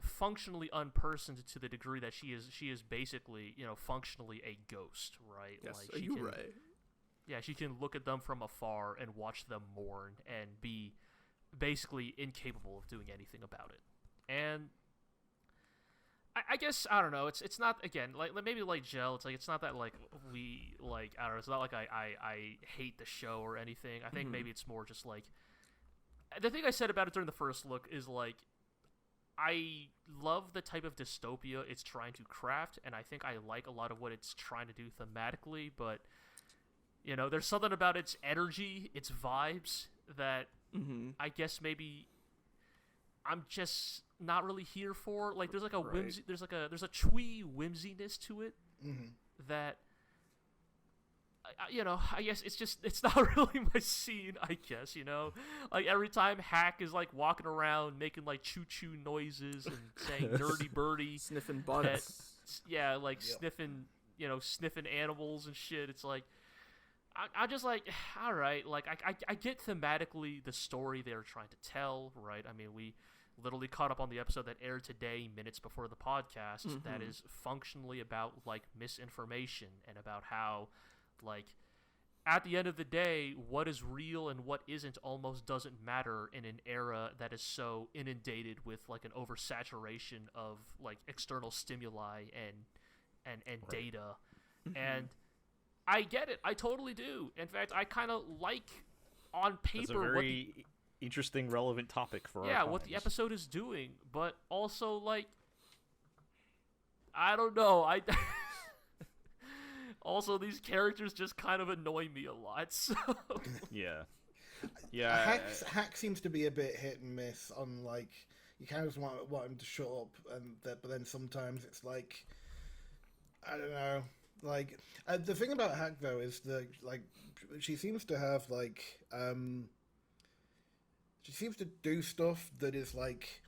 Speaker 2: functionally unpersoned to the degree that she is basically, functionally a ghost, right?
Speaker 3: Yes,
Speaker 2: like
Speaker 3: you're right.
Speaker 2: Yeah, she can look at them from afar and watch them mourn and be basically incapable of doing anything about it. And I guess, I don't know, it's not, again, like maybe like Gel, it's like, it's not that, like, we, like, I don't know, it's not like I hate the show or anything. I think maybe it's more just, like, the thing I said about it during the first look is, like, I love the type of dystopia it's trying to craft, and I think I like a lot of what it's trying to do thematically, but, there's something about its energy, its vibes, that I guess maybe I'm just not really here for. Like, there's like a whimsy, there's a twee whimsiness to it that I guess it's not really my scene, I guess, like every time Hack is like walking around making like choo choo noises and saying nerdy birdie,
Speaker 3: Sniffing butts.
Speaker 2: sniffing sniffing animals and shit, it's like I'm just like, all right, like I get thematically the story they're trying to tell, right? I mean, we literally caught up on the episode that aired today, minutes before the podcast, that is functionally about, like, misinformation and about how, like, at the end of the day, what is real and what isn't almost doesn't matter in an era that is so inundated with, like, an oversaturation of, like, external stimuli and data. And I get it. I totally do. In fact, I kind of like, on paper,
Speaker 1: That's a very interesting, relevant topic for our
Speaker 2: what the
Speaker 1: times.
Speaker 2: episode is doing, but also, like, I don't know. Also, these characters just kind of annoy me a lot. So
Speaker 1: Yeah.
Speaker 4: Hack seems to be a bit hit and miss on, like, you kind of want him to shut up, but then sometimes it's like, I don't know. Like, the thing about Hack, though, is that, like, she seems to have, like, she seems to do stuff that is, like,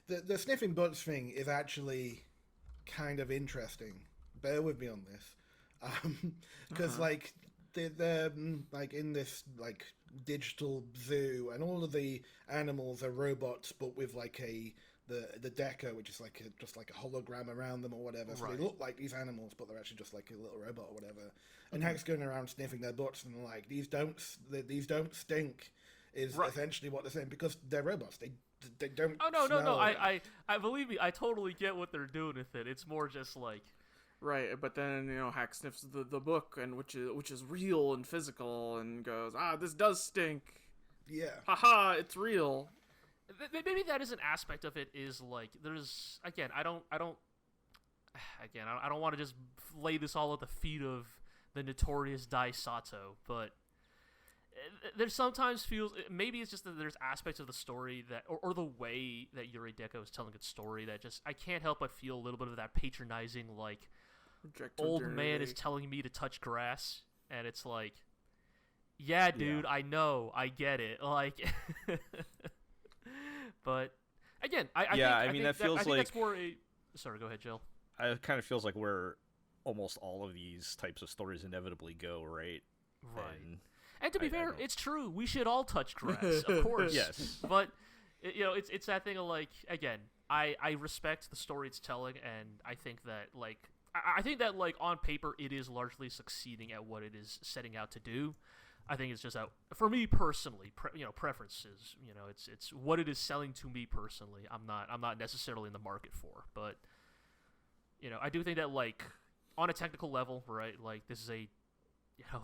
Speaker 4: the sniffing butts thing is actually kind of interesting. Bear with me on this. Because, like, they're, like, in this, like, digital zoo, and all of the animals are robots, but with, like, the Deco, which is like just like a hologram around them or whatever. So they look like these animals, but they're actually just like a little robot or whatever. And Hack's going around sniffing their butts and like, these don't stink, is essentially what they're saying, because they're robots. They don't.
Speaker 2: Oh no,
Speaker 4: smell.
Speaker 2: I believe me, I totally get what they're doing with it. It's more just like,
Speaker 3: right, but then Hack sniffs the book, and which is real and physical, and goes, this does stink.
Speaker 4: Yeah.
Speaker 3: Haha, it's real.
Speaker 2: Maybe that is an aspect of it, is like, there's, again, I don't want to just lay this all at the feet of the notorious Dai Sato, but There's sometimes feels maybe it's just that there's aspects of the story that or the way that Yurei Deco is telling its story that just I can't help but feel a little bit of that patronizing like old man is telling me to touch grass, and it's like, yeah, dude, I know, I get it, like, but again, I think that's more a. Sorry, go ahead, Jill.
Speaker 1: It kind of feels like where almost all of these types of stories inevitably go, right?
Speaker 2: Right. And to be fair, it's true. We should all touch grass, of course.
Speaker 1: Yes.
Speaker 2: But it's that thing of like, again, I respect the story it's telling, and I think that like on paper it is largely succeeding at what it is setting out to do. I think it's just that for me personally, preferences. It's what it is selling to me personally. I'm not necessarily in the market for, but I do think that like on a technical level, right? Like this is a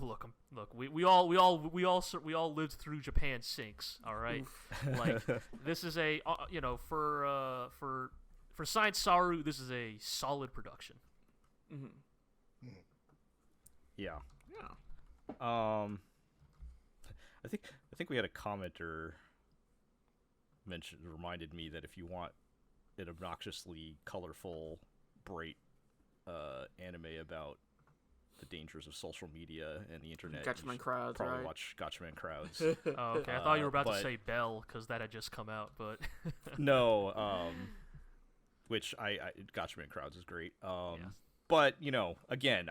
Speaker 2: look, we all lived through Japan sinks, all right? Like this is a for Science Saru, this is a solid production.
Speaker 3: Mm-hmm.
Speaker 1: Yeah.
Speaker 3: Yeah.
Speaker 1: I think we had a commenter reminded me that if you want an obnoxiously colorful, bright anime about the dangers of social media and the internet,
Speaker 3: Gatchaman Crowds,
Speaker 1: probably
Speaker 3: right?
Speaker 1: watch Gatchaman Crowds.
Speaker 2: Oh, okay. I thought you were about to say Bell because that had just come out, but
Speaker 1: no. Which Gatchaman Crowds is great.
Speaker 2: Yeah.
Speaker 1: But again,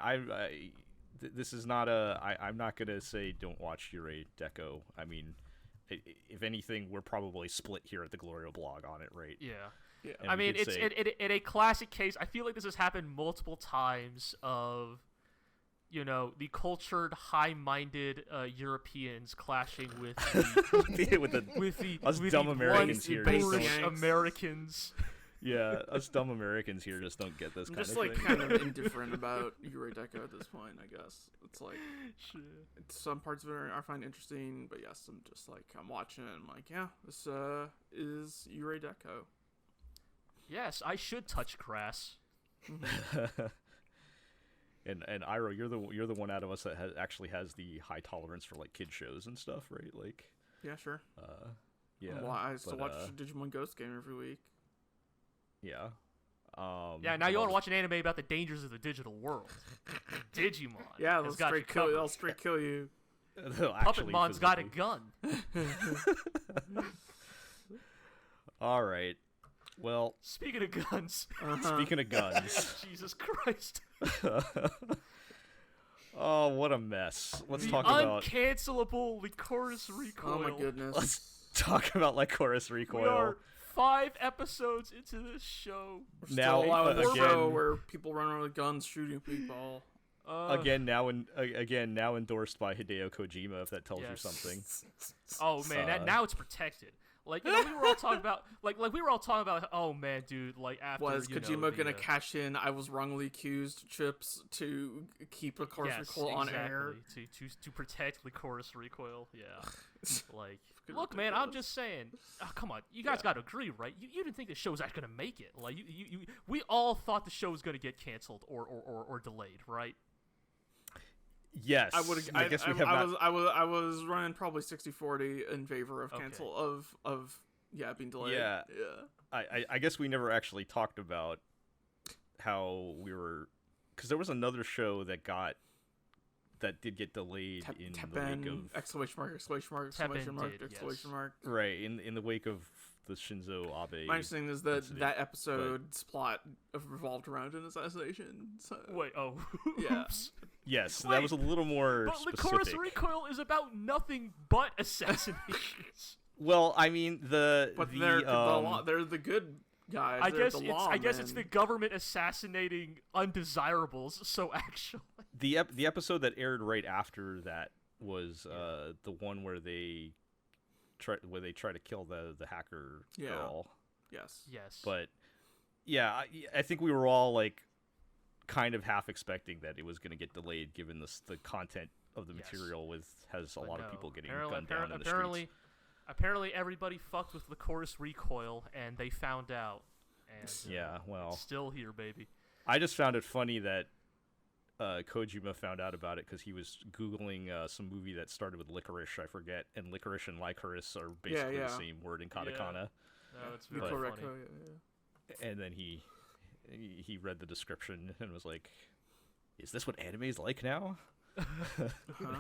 Speaker 1: this is not I'm not gonna say don't watch Yurei Deco. I mean, if anything, we're probably split here at the GLORIO blog on it, right?
Speaker 2: Yeah.
Speaker 1: And
Speaker 2: I mean, it's in a classic case. I feel like this has happened multiple times of, the cultured, high-minded Europeans clashing with
Speaker 1: us dumb Americans here.
Speaker 2: British Americans.
Speaker 1: Yeah, us dumb Americans here just don't get this kind of thing.
Speaker 3: I'm just kind of indifferent about Yurei Deco at this point, I guess. It's like, some parts of it I find interesting, but yes, I'm just like, I'm watching it, and I'm like, yeah, this is Yurei Deco.
Speaker 2: Yes, I should touch grass.
Speaker 1: And Iro, you're the one out of us that actually has the high tolerance for like kid shows and stuff, right? Like,
Speaker 3: yeah, sure.
Speaker 1: Yeah.
Speaker 3: Well, I still watch Digimon Ghost Game every week.
Speaker 1: Yeah.
Speaker 2: Now you want to watch an anime about the dangers of the digital world. Digimon.
Speaker 3: Yeah, they'll straight kill you.
Speaker 2: Puppetmon's got a gun.
Speaker 1: All right. Well,
Speaker 2: speaking of guns.
Speaker 1: Speaking of guns.
Speaker 2: Jesus Christ.
Speaker 1: Oh, what a mess. Let's talk
Speaker 2: about uncancelable Lycroris Recoil.
Speaker 3: Oh my goodness.
Speaker 1: Let's talk about Lycroris Recoil.
Speaker 2: We are 5 episodes into this show.
Speaker 3: We're still allowing a show where people run around with guns shooting people.
Speaker 1: Again, now endorsed by Hideo Kojima, if that tells you something.
Speaker 2: Oh man, now it's protected. Like we were all talking about. Oh man, dude! Like after
Speaker 3: was Kojima gonna cash in? I was wrongly accused trips to keep Lycroris Recoil on air
Speaker 2: to protect Lycroris Recoil. Yeah, like look, man, I'm just saying. Oh, come on, you guys got to agree, right? You didn't think the show was actually gonna make it. Like we all thought the show was gonna get canceled or delayed, right?
Speaker 1: Yes,
Speaker 3: I guess I was running probably 60-40 in favor of cancel of being delayed.
Speaker 1: Yeah. I guess we never actually talked about how we were, because there was another show that did get delayed in the wake of
Speaker 3: exclamation mark.
Speaker 1: Right, in the wake of the Shinzo Abe.
Speaker 3: My understanding is that episode's plot revolved around an assassination. So.
Speaker 2: Wait,
Speaker 3: yeah.
Speaker 1: Yes, so that was a little more specific.
Speaker 2: But Lycroris Recoil is about nothing but assassinations.
Speaker 1: Well, I mean they're
Speaker 3: the good guys.
Speaker 2: I guess it's the government assassinating undesirables. So actually,
Speaker 1: the episode that aired right after that was the one where they try to kill the hacker girl.
Speaker 3: Yes.
Speaker 1: But yeah, I think we were all like kind of half expecting that it was going to get delayed, given the content of the material has a lot of people getting gunned down in the streets.
Speaker 2: Apparently, everybody fucked with Lycroris Recoil, and they found out. And
Speaker 1: it's still
Speaker 2: here, baby.
Speaker 1: I just found it funny that Kojima found out about it because he was Googling some movie that started with licorice, I forget, and licorice and Lycroris are basically the same word in katakana.
Speaker 2: No, it's very funny.
Speaker 1: And then he read the description and was like, is this what anime is like now?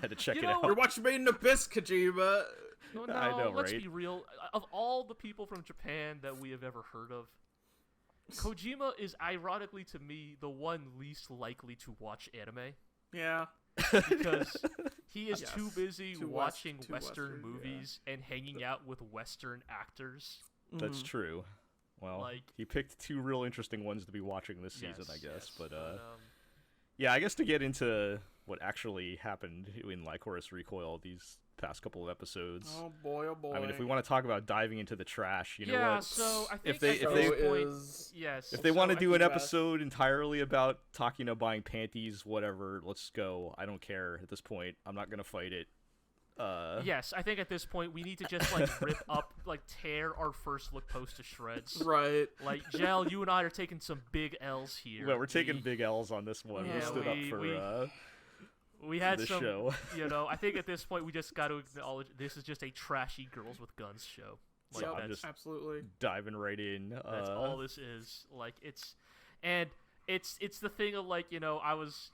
Speaker 1: Had to check it out.
Speaker 3: You're watching Made in Abyss, Kojima.
Speaker 2: No,
Speaker 1: I know,
Speaker 2: let's
Speaker 1: right?
Speaker 2: be real. Of all the people from Japan that we have ever heard of, Kojima is ironically to me the one least likely to watch anime.
Speaker 3: Yeah.
Speaker 2: Because he is too busy watching Western movies and hanging out with Western actors.
Speaker 1: That's true. Well, he picked two real interesting ones to be watching this season, I guess. But yeah, I guess to get into what actually happened in Lycroris Recoil these past couple of episodes.
Speaker 3: Oh boy, oh boy.
Speaker 1: I mean, if we want to talk about diving into the trash, you know what?
Speaker 2: Yeah, so I think
Speaker 1: if they want to do an episode entirely about Takina buying panties, whatever, let's go. I don't care at this point. I'm not gonna fight it.
Speaker 2: Yes, I think at this point we need to just rip up, tear our first look post to shreds.
Speaker 3: Right.
Speaker 2: Jel, you and I are taking some big L's here.
Speaker 1: Well, we're taking big L's on this one. We stood up for
Speaker 2: we had some
Speaker 1: show.
Speaker 2: I think at this point we just got to acknowledge this is just a trashy girls with guns show.
Speaker 1: I'm just
Speaker 3: absolutely
Speaker 1: diving right in.
Speaker 2: That's all this is. It's the thing of I was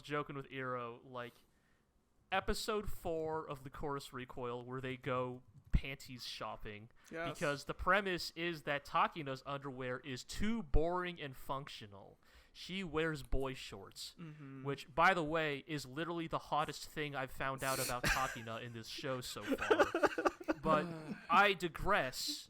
Speaker 2: joking with Eero, episode 4 of Lycroris Recoil where they go panties shopping because the premise is that Takina's underwear is too boring and functional. She wears boy shorts, which, by the way, is literally the hottest thing I've found out about Takina in this show so far. But I digress.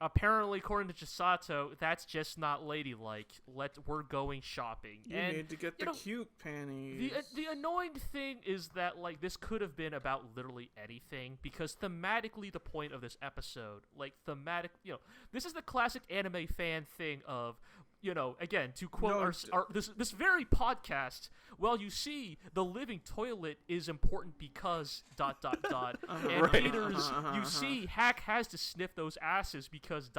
Speaker 2: Apparently, according to Chisato, that's just not ladylike. We're going shopping.
Speaker 3: You need to get the cute panties.
Speaker 2: The annoying thing is that this could have been about literally anything because thematically, the point of this episode, this is the classic anime fan thing of. Again, to quote this very podcast, well, you see, the living toilet is important because ... And Peter's, you see, Hack has to sniff those asses because ...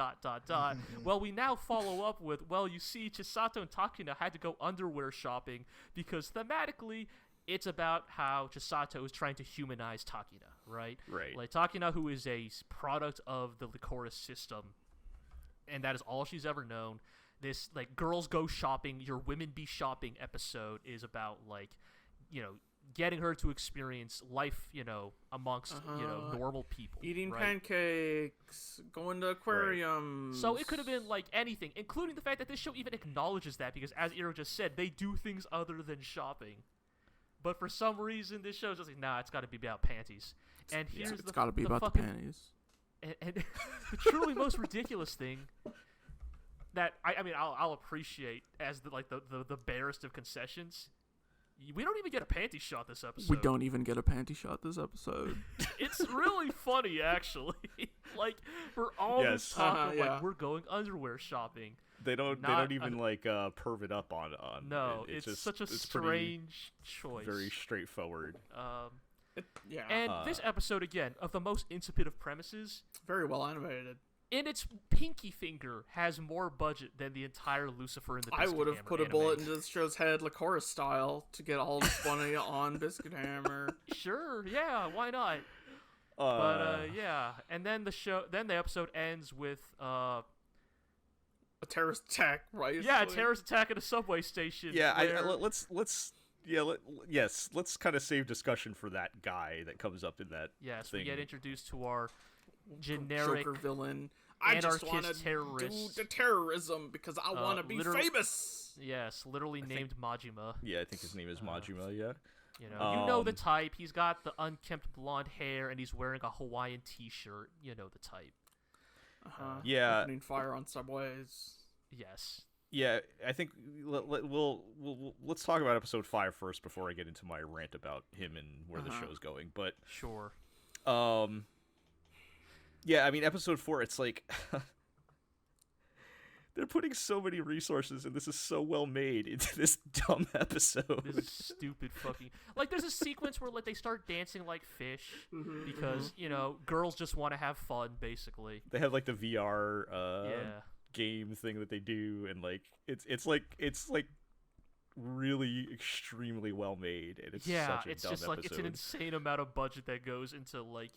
Speaker 2: Well, we now follow up with, well, you see, Chisato and Takina had to go underwear shopping because thematically, it's about how Chisato is trying to humanize Takina, right?
Speaker 1: Right.
Speaker 2: Takina, who is a product of the Lycroris system, and that is all she's ever known. This girls go shopping, your women be shopping episode is about getting her to experience life, amongst normal people,
Speaker 3: eating pancakes, going to aquariums.
Speaker 2: Right. So it could have been anything, including the fact that this show even acknowledges that because, as Eero just said, they do things other than shopping. But for some reason, this show's just nah, it's got to be about panties. And here's
Speaker 3: it's got to be about the panties.
Speaker 2: And the truly most ridiculous thing. That I'll appreciate as the barest of concessions. We don't even get a panty shot this episode.
Speaker 3: We don't even get a panty shot this episode.
Speaker 2: It's really funny, actually. For all this talk of we're going underwear shopping.
Speaker 1: They don't even perv it up on.
Speaker 2: No, it's just, such a strange choice.
Speaker 1: Very straightforward.
Speaker 2: And this episode again of the most insipid of premises.
Speaker 3: Very well animated.
Speaker 2: In its pinky finger has more budget than the entire Lucifer and the Biscuit Hammer.
Speaker 3: I would have put a bullet into this show's head, Lycroris style, to get all this money on Biscuit Hammer.
Speaker 2: Sure, yeah, why not? But yeah, and then the episode ends with
Speaker 3: a terrorist attack, right?
Speaker 2: Yeah, a terrorist attack at a subway station.
Speaker 1: Yeah, let's kind of save discussion for that guy that comes up in that.
Speaker 2: Yes,
Speaker 1: thing.
Speaker 2: We get introduced to our generic
Speaker 3: Joker villain. I just want to do the terrorism because I want to be famous.
Speaker 2: Yes, literally named Majima.
Speaker 1: Yeah, I think his name is Majima. Yeah.
Speaker 2: You know the type. He's got the unkempt blonde hair and he's wearing a Hawaiian T-shirt. You know the type.
Speaker 1: Yeah.
Speaker 3: Opening fire on subways.
Speaker 2: Yes.
Speaker 1: Yeah, I think let's talk about episode 5 first before I get into my rant about him and where the show's going. But
Speaker 2: sure.
Speaker 1: Yeah, I mean, episode 4, it's they're putting so many resources, and this is so well made into this dumb episode.
Speaker 2: This is stupid fucking... there's a sequence where, they start dancing like fish, because, girls just want to have fun, basically.
Speaker 1: They have, the VR game thing that they do, and, it's really extremely well made, and it's
Speaker 2: yeah,
Speaker 1: such a
Speaker 2: it's
Speaker 1: dumb
Speaker 2: just like it's an
Speaker 1: episode.
Speaker 2: insane amount of budget that goes into like.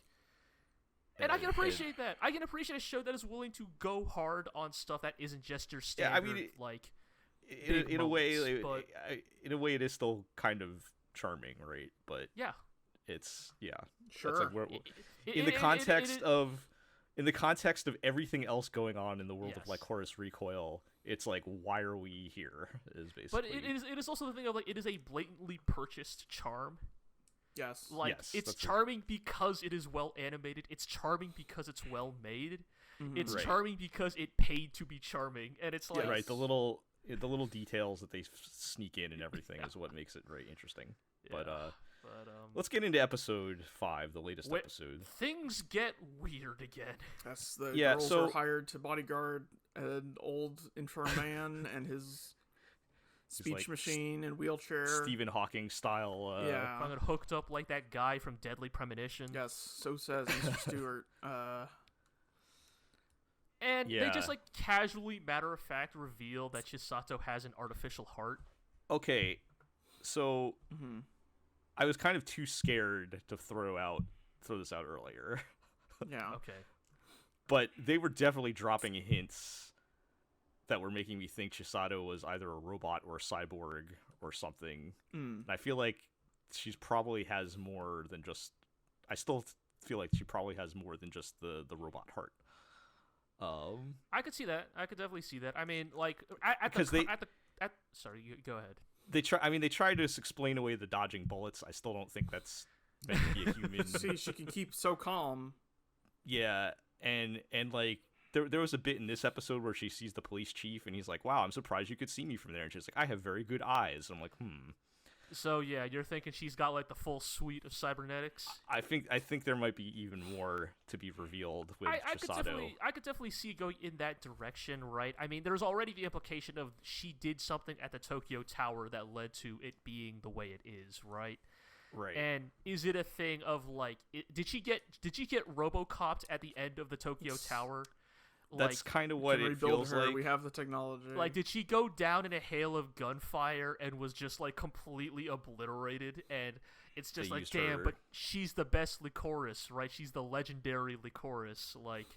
Speaker 2: And I can appreciate that. I can appreciate a show that is willing to go hard on stuff that isn't just your standard like.
Speaker 1: In a way,
Speaker 2: but...
Speaker 1: in a way, it is still kind of charming, right? But
Speaker 2: yeah,
Speaker 3: Sure.
Speaker 1: It's like in the context of everything else going on in the world of Lycroris Recoil, it's like, why are we here? Is basically.
Speaker 2: But it is also the thing of like it is a blatantly purchased charm.
Speaker 3: Yes.
Speaker 2: Like it's charming because it is well animated. It's charming because it's well made. Mm-hmm. It's charming because it paid to be charming, and it's like
Speaker 1: right. The little details that they sneak in and everything is what makes it very interesting. Yeah. But let's get into episode 5, the latest episode.
Speaker 2: Things get weird again.
Speaker 3: Yes, the girls are hired to bodyguard an old infirm man and his speech machine and wheelchair.
Speaker 1: Stephen Hawking style.
Speaker 2: I'm hooked up like that guy from Deadly Premonition.
Speaker 3: Yes, so says Mr. Stewart.
Speaker 2: And they just like casually, matter of fact, reveal that Chisato has an artificial heart.
Speaker 1: Okay, so I was kind of too scared to throw this out earlier.
Speaker 3: Yeah.
Speaker 2: Okay.
Speaker 1: But they were definitely dropping hints that were making me think Chisato was either a robot or a cyborg or something. And I feel like she probably has more than just. I still feel like she probably has more than just the robot heart.
Speaker 2: I could see that. I could definitely see that. I mean, like sorry, go ahead.
Speaker 1: They tried to explain away the dodging bullets. I still don't think that's meant to be a human.
Speaker 3: See, she can keep so calm.
Speaker 1: Yeah, and like there was a bit in this episode where she sees the police chief and he's like, "Wow, I'm surprised you could see me from there." And she's like, "I have very good eyes." And I'm like,
Speaker 2: So yeah, you're thinking she's got like the full suite of cybernetics?
Speaker 1: I think there might be even more to be revealed with Chisato.
Speaker 2: I could definitely see going in that direction, right? I mean, there's already the implication of she did something at the Tokyo Tower that led to it being the way it is, right?
Speaker 1: Right.
Speaker 2: And is it a thing of like, did she get RoboCopped at the end of the Tokyo Tower?
Speaker 1: That's kind of what it feels like.
Speaker 3: We have the technology.
Speaker 2: Like, did she go down in a hail of gunfire and was just like completely obliterated? And it's just like, damn, but she's the best Lycroris, right? She's the legendary Lycroris. Like,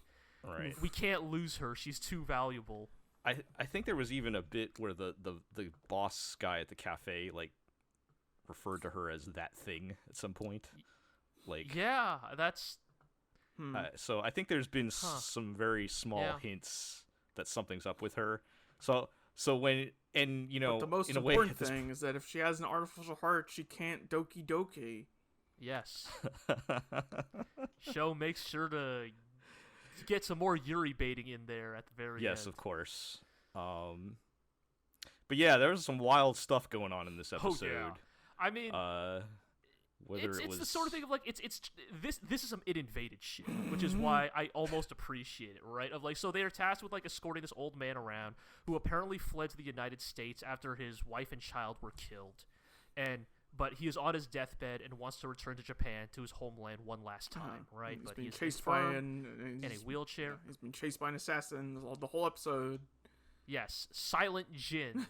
Speaker 2: we can't lose her. She's too valuable.
Speaker 1: I think there was even a bit where the boss guy at the cafe like referred to her as that thing at some point. Like,
Speaker 2: yeah, that's.
Speaker 1: So I think there's been some very small hints that something's up with her. So when but
Speaker 3: the most important thing is that if she has an artificial heart, she can't doki doki.
Speaker 2: Yes. Show makes sure to get some more Yuri baiting in there at the very end.
Speaker 1: Yes, of course. But yeah, there was some wild stuff going on in this episode.
Speaker 2: Oh, yeah. I mean,
Speaker 1: it's
Speaker 2: the sort of thing of like this is some It Invaded shit, which is why I almost appreciate it, right? Of like, so they are tasked with like escorting this old man around who apparently fled to the United States after his wife and child were killed, but he is on his deathbed and wants to return to Japan, to his homeland, one last time, right?
Speaker 3: He's
Speaker 2: but
Speaker 3: been
Speaker 2: he's
Speaker 3: chased by
Speaker 2: in a wheelchair.
Speaker 3: He's been chased by an assassin the whole episode.
Speaker 2: Yes, Silent Jin.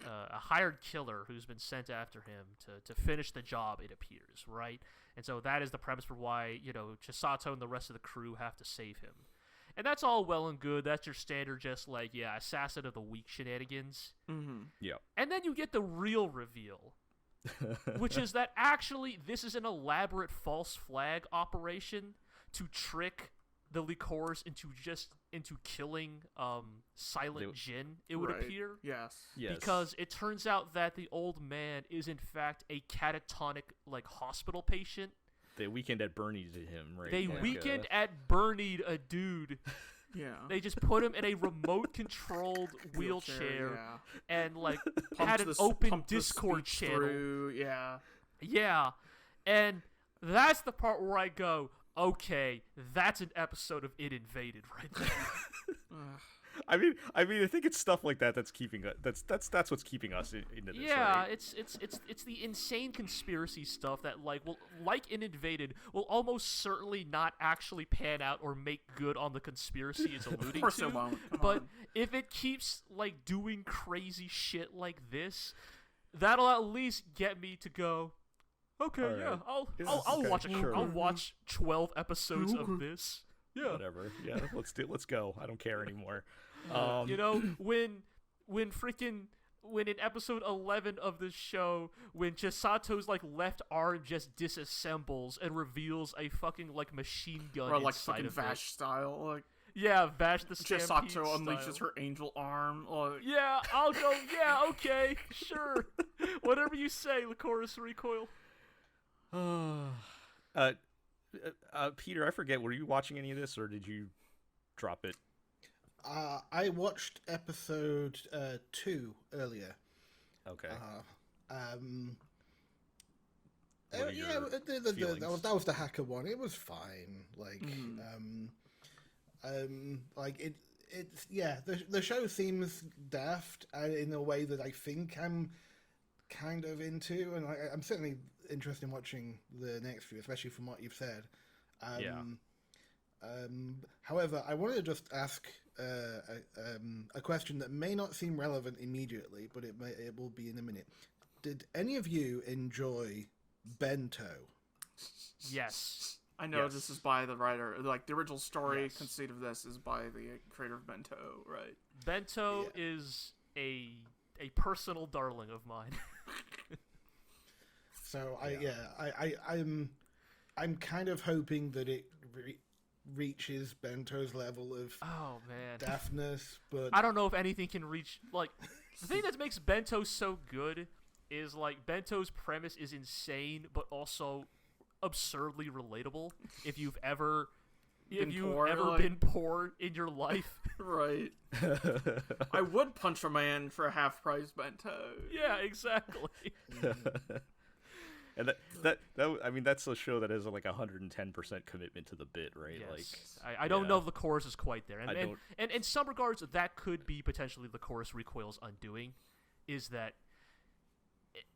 Speaker 2: A hired killer who's been sent after him to finish the job, it appears, right? And so that is the premise for why, Chisato and the rest of the crew have to save him. And that's all well and good. That's your standard just like, assassin of the week shenanigans.
Speaker 3: Mm-hmm.
Speaker 1: Yeah.
Speaker 2: And then you get the real reveal, which is that actually this is an elaborate false flag operation to trick the Lycroris into killing Silent Jin, it would appear.
Speaker 3: Yes.
Speaker 2: Because it turns out that the old man is in fact a catatonic hospital patient.
Speaker 1: They weekend at Bernie's him, right?
Speaker 2: They weekend at Bernie'd a dude.
Speaker 3: Yeah.
Speaker 2: They just put him in a remote controlled wheelchair and had an open Discord channel.
Speaker 3: Through, yeah.
Speaker 2: Yeah. And that's the part where I go, okay, that's an episode of It Invaded right there.
Speaker 1: I mean, I think it's stuff like that that's keeping us. That's what's keeping us into this.
Speaker 2: Yeah,
Speaker 1: right?
Speaker 2: it's the insane conspiracy stuff that in Invaded will almost certainly not actually pan out or make good on the conspiracy it's alluding to.
Speaker 3: Of course it won't.
Speaker 2: But if it keeps doing crazy shit like this, that'll at least get me to go. Okay,
Speaker 1: All
Speaker 2: yeah,
Speaker 1: right.
Speaker 2: I'll
Speaker 1: Okay,
Speaker 2: watch
Speaker 1: sure.
Speaker 2: I'll watch 12 episodes of this. Yeah,
Speaker 1: Whatever. Yeah, let's go. I don't care anymore.
Speaker 2: you know, when in episode 11 of this show, when Chisato's like left arm just disassembles and reveals a fucking like machine gun
Speaker 3: Or like
Speaker 2: inside
Speaker 3: fucking
Speaker 2: of
Speaker 3: Vash style, like
Speaker 2: Yeah, Vash the Stampede
Speaker 3: Chisato
Speaker 2: style.
Speaker 3: unleashes her angel arm. Like,
Speaker 2: Yeah, I'll go. Yeah, okay, sure. Whatever you say, Lycroris Recoil.
Speaker 1: Peter, I forget. Were you watching any of this, or did you drop it?
Speaker 4: I watched episode 2 earlier.
Speaker 1: Okay.
Speaker 4: Yeah, that was the hacker one. It was fine. Like, it's yeah. The show seems daft in a way that I think I'm kind of into, and I'm certainly interested in watching the next few, especially from what you've said. However, I wanted to just ask a question that may not seem relevant immediately, but it will be in a minute. Did any of you enjoy Bento?
Speaker 2: Yes.
Speaker 3: I know
Speaker 1: Yes.
Speaker 3: this is by the writer. Like, the original story
Speaker 2: Yes.
Speaker 3: conceit of this is by the creator of Bento, right?
Speaker 2: Bento is a personal darling of mine.
Speaker 4: So I'm kind of hoping that it reaches Bento's level of
Speaker 2: Oh man.
Speaker 4: daftness, but
Speaker 2: I don't know if anything can reach like the thing that makes Bento so good is like Bento's premise is insane but also absurdly relatable. If you've ever been poor in your life.
Speaker 3: Right. I would punch a man for a half price Bento.
Speaker 2: Yeah, exactly.
Speaker 1: And that I mean, that's a show that has like 110% commitment to the bit, right?
Speaker 2: Yes. I don't know if the chorus is quite there. And in some regards, that could be potentially the chorus Recoil's undoing, is that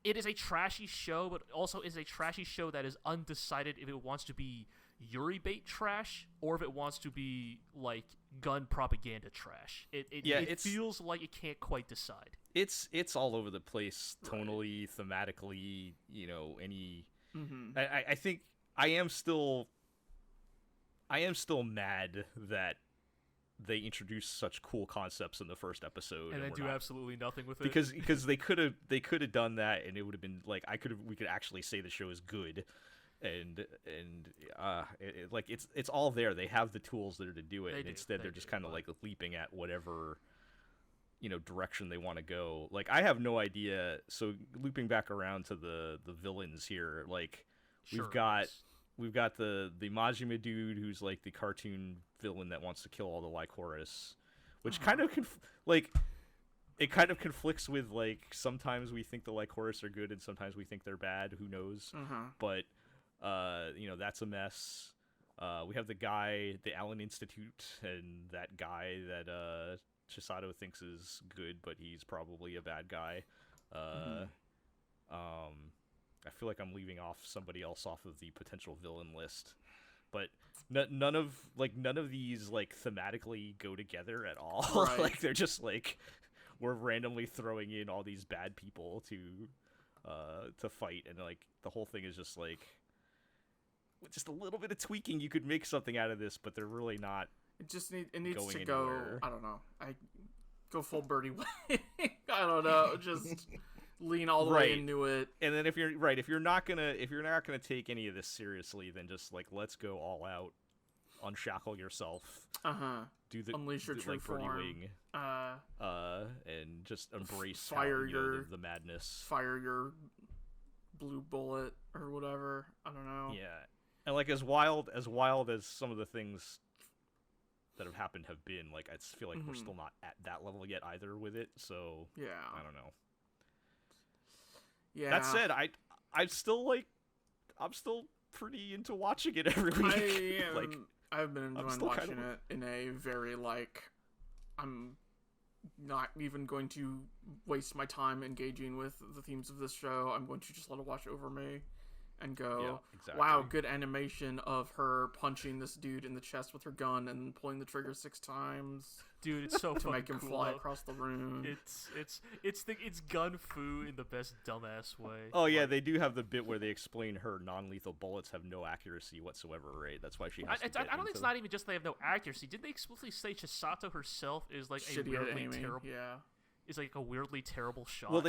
Speaker 2: it is a trashy show, but also is a trashy show that is undecided if it wants to be Yuri bait trash or if it wants to be like gun propaganda trash. It feels like it can't quite decide.
Speaker 1: It's all over the place, tonally, thematically. You know, I think I am still mad that they introduced such cool concepts in the first episode
Speaker 2: and then do absolutely nothing with it
Speaker 1: because they could have done that and it would have been like we could actually say the show is good. And it's all there. They have the tools there to do it. Instead, they're just kind of like leaping at whatever direction they want to go. Like, I have no idea. So looping back around to the villains here, like we've got the Majima dude who's like the cartoon villain that wants to kill all the Lycroris, which kind of it kind of conflicts with like sometimes we think the Lycroris are good and sometimes we think they're bad. Who knows? But that's a mess. We have the Allen Institute, and that guy that Chisato thinks is good, but he's probably a bad guy. I feel like I'm leaving off somebody else off of the potential villain list, but none of these like thematically go together at all.
Speaker 3: Right.
Speaker 1: Like, they're just like we're randomly throwing in all these bad people to fight, and like the whole thing is just like with just a little bit of tweaking you could make something out of this, but they're really not.
Speaker 3: It needs
Speaker 1: going
Speaker 3: to go.
Speaker 1: anywhere.
Speaker 3: I don't know. I go full Birdie way. I don't know. Just lean all the way into it.
Speaker 1: And then if you're not gonna take any of this seriously, then just like let's go all out, unshackle yourself. Do the
Speaker 3: unleash your true
Speaker 1: like Birdie
Speaker 3: form.
Speaker 1: Wing. And just embrace the madness.
Speaker 3: Fire your blue bullet or whatever. I don't know.
Speaker 1: Yeah, and like as wild as some of the things that have happened have been, like I feel like we're still not at that level yet either with it. So
Speaker 3: yeah,
Speaker 1: I don't know.
Speaker 3: Yeah.
Speaker 1: That said, I'm still pretty into watching it every week.
Speaker 3: I've been enjoying watching it in a very I'm not even going to waste my time engaging with the themes of this show. I'm going to just let it wash over me, and go,
Speaker 1: Yeah, exactly.
Speaker 3: wow, good animation of her punching this dude in the chest with her gun and pulling the trigger 6 times.
Speaker 2: Dude, it's so
Speaker 3: to make him
Speaker 2: cool,
Speaker 3: fly
Speaker 2: though.
Speaker 3: across the room.
Speaker 2: It's gun fu in the best dumbass way.
Speaker 1: Oh yeah, they do have the bit where they explain her non-lethal bullets have no accuracy whatsoever, right? That's why she has to
Speaker 2: I don't think it's not even just they have no accuracy. Didn't they explicitly say Chisato herself is like
Speaker 3: Shitty
Speaker 2: a
Speaker 3: at
Speaker 2: weirdly
Speaker 3: aiming,
Speaker 2: terrible?
Speaker 3: yeah.
Speaker 2: Is like a weirdly terrible shot.
Speaker 1: Well,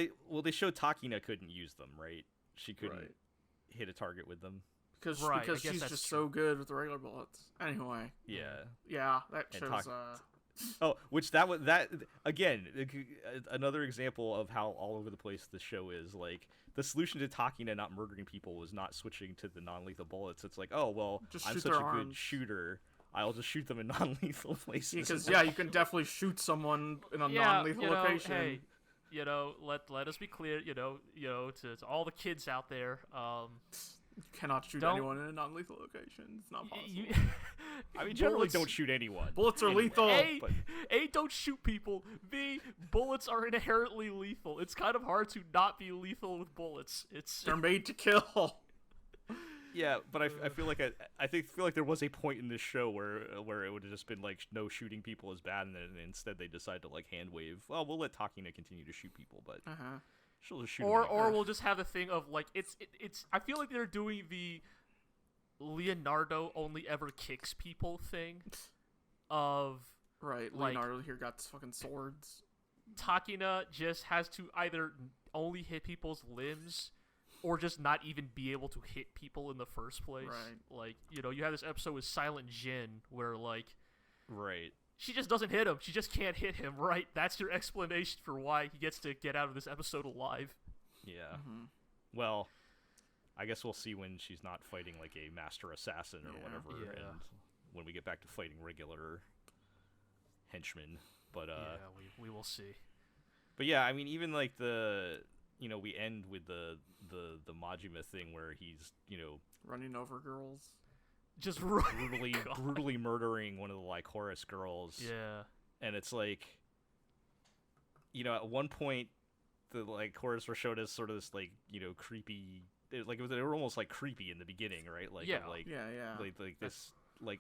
Speaker 1: they showed Takina couldn't use them, right? She couldn't
Speaker 3: Right.
Speaker 1: hit a target with them.
Speaker 3: Because
Speaker 2: Right, I guess
Speaker 3: she's
Speaker 2: that's
Speaker 3: just
Speaker 2: true.
Speaker 3: so good with the regular bullets. Anyway,
Speaker 1: Yeah.
Speaker 3: yeah, that
Speaker 1: And
Speaker 3: shows.
Speaker 1: Oh, which that again, another example of how all over the place the show is. Like, the solution to Takina not murdering people was not switching to the non-lethal bullets. It's like, oh well,
Speaker 3: Just
Speaker 1: I'm
Speaker 3: shoot
Speaker 1: such
Speaker 3: their
Speaker 1: a good
Speaker 3: arms.
Speaker 1: shooter. I'll just shoot them in non-lethal places.
Speaker 3: Because you can definitely shoot someone in a non-lethal location.
Speaker 2: Hey, let us be clear. To all the kids out there,
Speaker 3: You cannot shoot
Speaker 2: Don't-
Speaker 3: anyone in a non-lethal location. It's not possible.
Speaker 1: I mean, generally
Speaker 2: bullets-
Speaker 1: don't shoot anyone.
Speaker 3: Bullets are
Speaker 1: Anyway,
Speaker 3: lethal.
Speaker 1: but-
Speaker 2: A, don't shoot people. B, bullets are inherently lethal. It's kind of hard to not be lethal with bullets.
Speaker 3: They're made to kill.
Speaker 1: Yeah, but I feel like feel like there was a point in this show where it would have just been like, no, shooting people is bad, and then instead they decide to like hand wave. Well, we'll let Takina continue to shoot people, but she'll just shoot.
Speaker 2: Or we'll just have the thing of like it's. I feel like they're doing the Leonardo only ever kicks people thing of
Speaker 3: Right,
Speaker 2: like,
Speaker 3: Leonardo here got fucking swords.
Speaker 2: Takina just has to either only hit people's limbs or just not even be able to hit people in the first place.
Speaker 3: Right.
Speaker 2: Like, you have this episode with Silent Jin where like
Speaker 1: right.
Speaker 2: she just doesn't hit him. She just can't hit him, right? That's your explanation for why he gets to get out of this episode alive.
Speaker 1: Yeah. Well, I guess we'll see when she's not fighting like a master assassin or whatever,
Speaker 2: Yeah.
Speaker 1: and when we get back to fighting regular henchmen. But
Speaker 2: we will see.
Speaker 1: But yeah, I mean, even like we end with the Majima thing where he's
Speaker 3: Running over girls.
Speaker 2: Just
Speaker 1: brutally murdering one of the Lycroris girls.
Speaker 2: Yeah.
Speaker 1: And it's like, at one point, the Lycroris were showed as sort of this like creepy. They were almost like creepy in the beginning, right? Like,
Speaker 2: Yeah.
Speaker 1: like this like.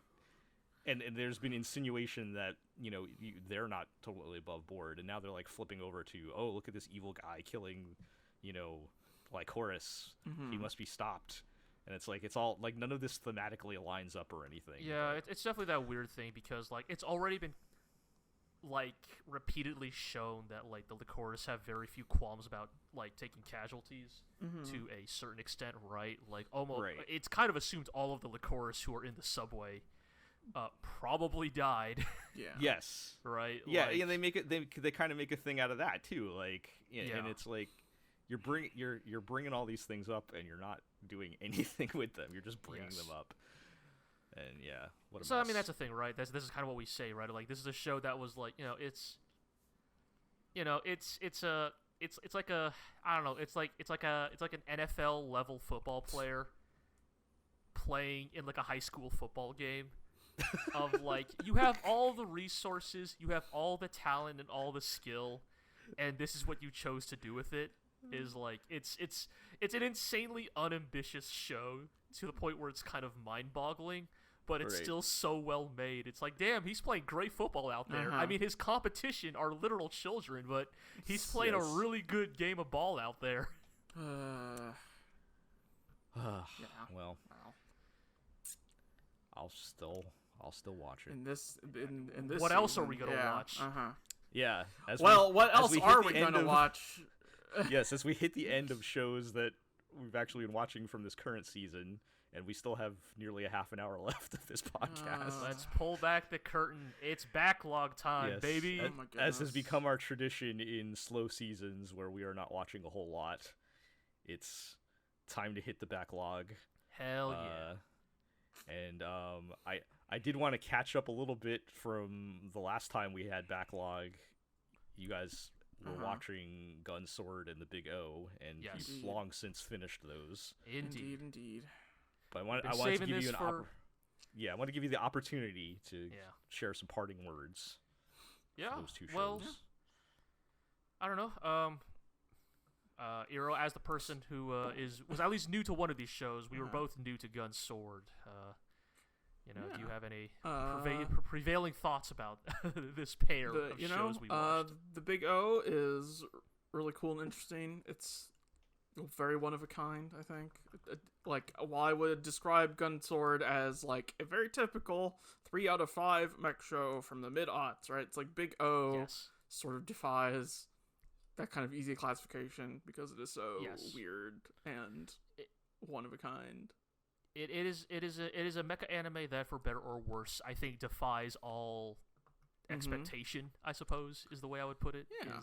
Speaker 1: And there's been insinuation that they're not totally above board, and now they're like flipping over to, oh, look at this evil guy killing Lycroris. He must be stopped. And it's like, it's all like none of this thematically aligns up or anything.
Speaker 2: Yeah, it's definitely that weird thing because like it's already been like repeatedly shown that like the Lycroris have very few qualms about like taking casualties to a certain extent, right? Like almost, it's kind of assumed all of the Lycroris who are in the subway probably died.
Speaker 3: Yeah.
Speaker 1: Yes.
Speaker 2: Right.
Speaker 1: Yeah,
Speaker 2: like,
Speaker 1: yeah. They make it. They kind of make a thing out of that too. Like, and it's like you're bringing all these things up, and you're not doing anything with them. You're just bringing them up. And yeah, what a
Speaker 2: so
Speaker 1: mess.
Speaker 2: I mean that's the thing, right? This is kind of what we say, right? Like this is a show that was like it's like a I don't know. It's like an NFL level football player playing in like a high school football game. Of like you have all the resources, you have all the talent and all the skill, and this is what you chose to do with it. Is like it's an insanely unambitious show to the point where it's kind of mind-boggling, but it's still so well made. It's like, damn, he's playing great football out there. I mean, his competition are literal children, but he's playing a really good game of ball out there.
Speaker 1: Well,
Speaker 3: Wow.
Speaker 1: I'll still watch it.
Speaker 3: In this
Speaker 2: What else are
Speaker 3: season,
Speaker 2: we gonna watch?
Speaker 1: Yeah.
Speaker 3: What else are we
Speaker 1: hit the end
Speaker 3: gonna
Speaker 1: of-
Speaker 3: watch?
Speaker 1: Yes, as we hit the end of shows that we've actually been watching from this current season, and we still have nearly a half an hour left of this podcast.
Speaker 2: Let's pull back the curtain. It's backlog time,
Speaker 1: Yes,
Speaker 2: baby.
Speaker 3: Oh my
Speaker 1: as has
Speaker 3: goodness.
Speaker 1: become our tradition in slow seasons where we are not watching a whole lot, it's time to hit the backlog.
Speaker 2: Hell yeah.
Speaker 1: And I did want to catch up a little bit from the last time we had backlog. You guys were watching Gun, Sword, and the Big O, and
Speaker 2: Yes.
Speaker 1: you've long since finished those.
Speaker 3: Indeed.
Speaker 1: But I
Speaker 2: Been
Speaker 1: want to
Speaker 2: saving
Speaker 1: give
Speaker 2: this
Speaker 1: you
Speaker 2: for-
Speaker 1: I want to give you the opportunity to
Speaker 2: Yeah.
Speaker 1: share some parting words
Speaker 2: Yeah.
Speaker 1: for those two shows.
Speaker 2: Well, I don't know. Iro, as the person who was at least new to one of these shows, we were both new to Gun Sword. Do you have any prevailing thoughts about this pair of shows we watched?
Speaker 3: The Big O is really cool and interesting. It's very one of a kind, I think. Like, while I would describe Gun Sword as like a very typical 3 out of 5 mech show from the mid-aughts, right? It's like Big O sort of defies that kind of easy classification because it is so weird and one of a kind.
Speaker 2: It is a mecha anime that, for better or worse, I think defies all expectation. I suppose is the way I would put it.
Speaker 3: Yeah.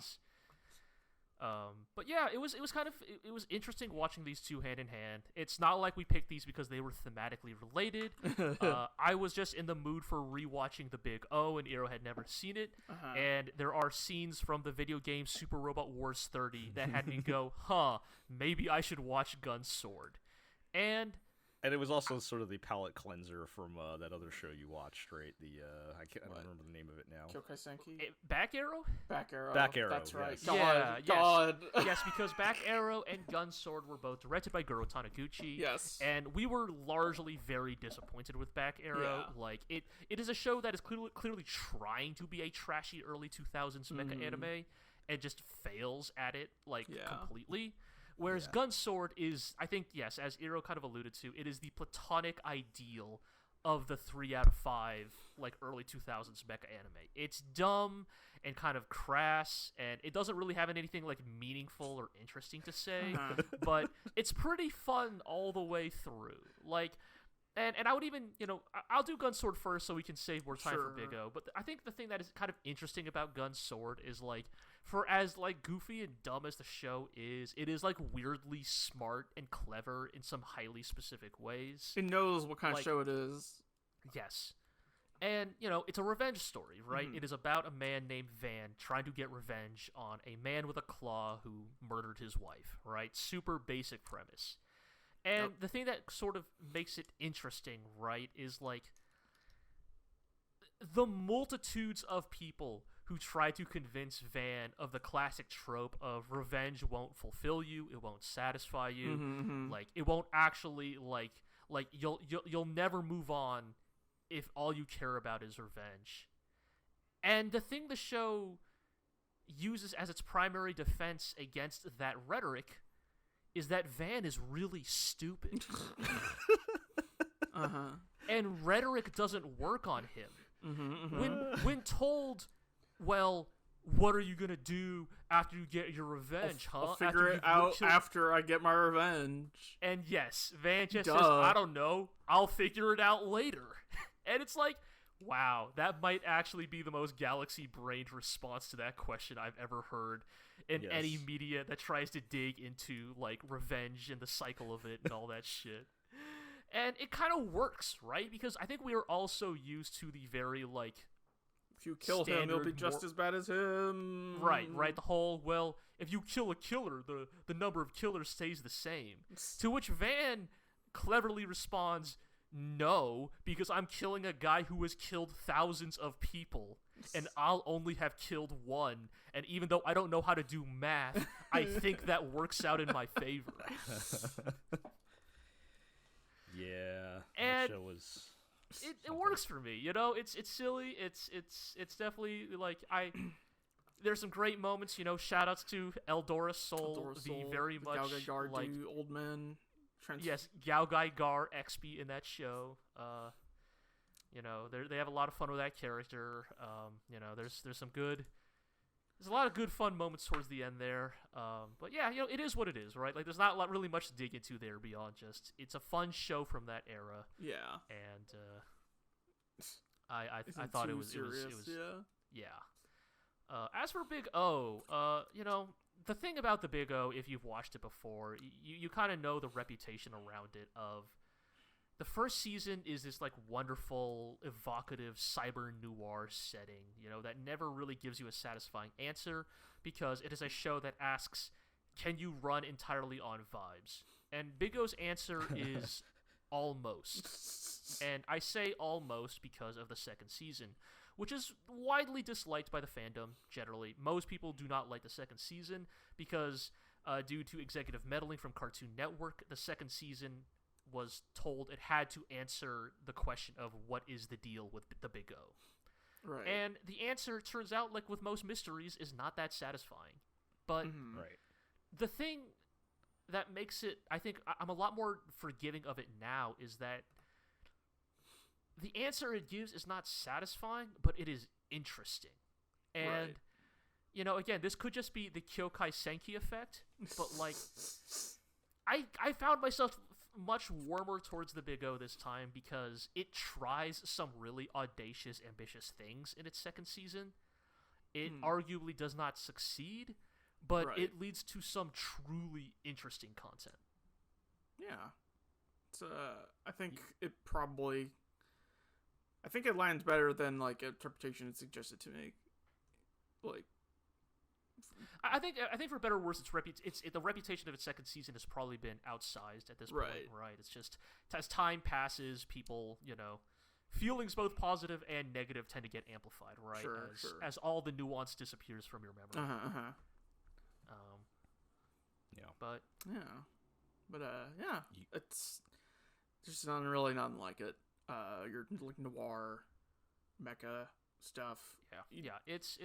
Speaker 2: But yeah, it was interesting watching these two hand in hand. It's not like we picked these because they were thematically related. I was just in the mood for rewatching The Big O, and Iro had never seen it. And there are scenes from the video game Super Robot Wars 30 that had me go, maybe I should watch Gun Sword. And
Speaker 1: it was also sort of the palate cleanser from that other show you watched, right? I don't remember the name of it now.
Speaker 3: Kyokai Senki?
Speaker 2: Back Arrow?
Speaker 3: Back Arrow.
Speaker 1: Back Arrow.
Speaker 3: That's right.
Speaker 1: Yes.
Speaker 3: God.
Speaker 2: Yes, because Back Arrow and Gun Sword were both directed by Goro Taniguchi.
Speaker 3: Yes.
Speaker 2: And we were largely very disappointed with Back Arrow.
Speaker 3: Yeah.
Speaker 2: Like, it is a show that is clearly trying to be a trashy early 2000s mecha anime and just fails at it, completely. Whereas Gun Sword is, I think, yes, as Iro kind of alluded to, it is the platonic ideal of the 3 out of 5, early 2000s mecha anime. It's dumb and kind of crass, and it doesn't really have anything, meaningful or interesting to say, but it's pretty fun all the way through. And I would even, I'll do Gun Sword first so we can save more time for Big O. But I think the thing that is kind of interesting about Gun Sword is, for as, goofy and dumb as the show is, it is, weirdly smart and clever in some highly specific ways.
Speaker 3: It knows what kind of show it is.
Speaker 2: Yes. And, it's a revenge story, right? It is about a man named Van trying to get revenge on a man with a claw who murdered his wife, right? Super basic premise. And the thing that sort of makes it interesting, right, is, the multitudes of people who try to convince Van of the classic trope of revenge won't fulfill you, it won't satisfy you, it won't actually, you'll never move on if all you care about is revenge. And the thing the show uses as its primary defense against that rhetoric is that Van is really stupid. And rhetoric doesn't work on him. When told, well, what are you going to do after you get your revenge,
Speaker 3: I'll figure it out after I get my revenge.
Speaker 2: And yes, Van just says, I don't know, I'll figure it out later. And it's like, wow, that might actually be the most galaxy-brained response to that question I've ever heard in any media that tries to dig into, revenge and the cycle of it and all that shit. And it kind of works, right? Because I think we are also used to the very,
Speaker 3: if you kill him, you'll be just as bad as him.
Speaker 2: Right. The whole, well, if you kill a killer, the number of killers stays the same. To which Van cleverly responds, no, because I'm killing a guy who has killed thousands of people, and I'll only have killed one. And even though I don't know how to do math, I think that works out in my favor.
Speaker 1: Yeah,
Speaker 2: and
Speaker 1: that show was.
Speaker 2: It works for me, It's silly. It's definitely There's some great moments, Shout outs to Eldora Soul, the very much
Speaker 3: old man.
Speaker 2: Yes, Gaogai Gar XP in that show. They have a lot of fun with that character. There's a lot of good fun moments towards the end there. But yeah, it is what it is, right? There's not really much to dig into there beyond just it's a fun show from that era.
Speaker 3: Yeah.
Speaker 2: And I thought it was as for Big O, the thing about the Big O, if you've watched it before, you kind of know the reputation around it of the first season is this wonderful, evocative cyber noir setting, that never really gives you a satisfying answer because it is a show that asks, can you run entirely on vibes? And Big O's answer is almost. And I say almost because of the second season, which is widely disliked by the fandom, generally. Most people do not like the second season because Due to executive meddling from Cartoon Network, the second season was told it had to answer the question of what is the deal with the Big O.
Speaker 3: Right.
Speaker 2: And the answer, turns out, like with most mysteries, is not that satisfying. But
Speaker 1: Right.
Speaker 2: the thing that makes it, I think, I'm a lot more forgiving of it now, is that the answer it gives is not satisfying, but it is interesting. And,
Speaker 3: Right.
Speaker 2: you know, again, this could just be the Kyokai Senki effect, but, like, I found myself much warmer towards the Big O this time because it tries some really audacious, ambitious things in its second season. It arguably does not succeed, but
Speaker 3: Right.
Speaker 2: it leads to some truly interesting content.
Speaker 3: Yeah. It's I think it lands better than like interpretation it suggested to me. Like,
Speaker 2: I think for better or worse, the reputation of its second season has probably been outsized at this point, right? It's just, as time passes, people, you know, feelings both positive and negative tend to get amplified, right?
Speaker 3: Sure.
Speaker 2: As all the nuance disappears from your memory.
Speaker 1: Yeah.
Speaker 2: But
Speaker 3: yeah, it's there's nothing like it. You're like noir, mecha stuff.
Speaker 2: Yeah. It's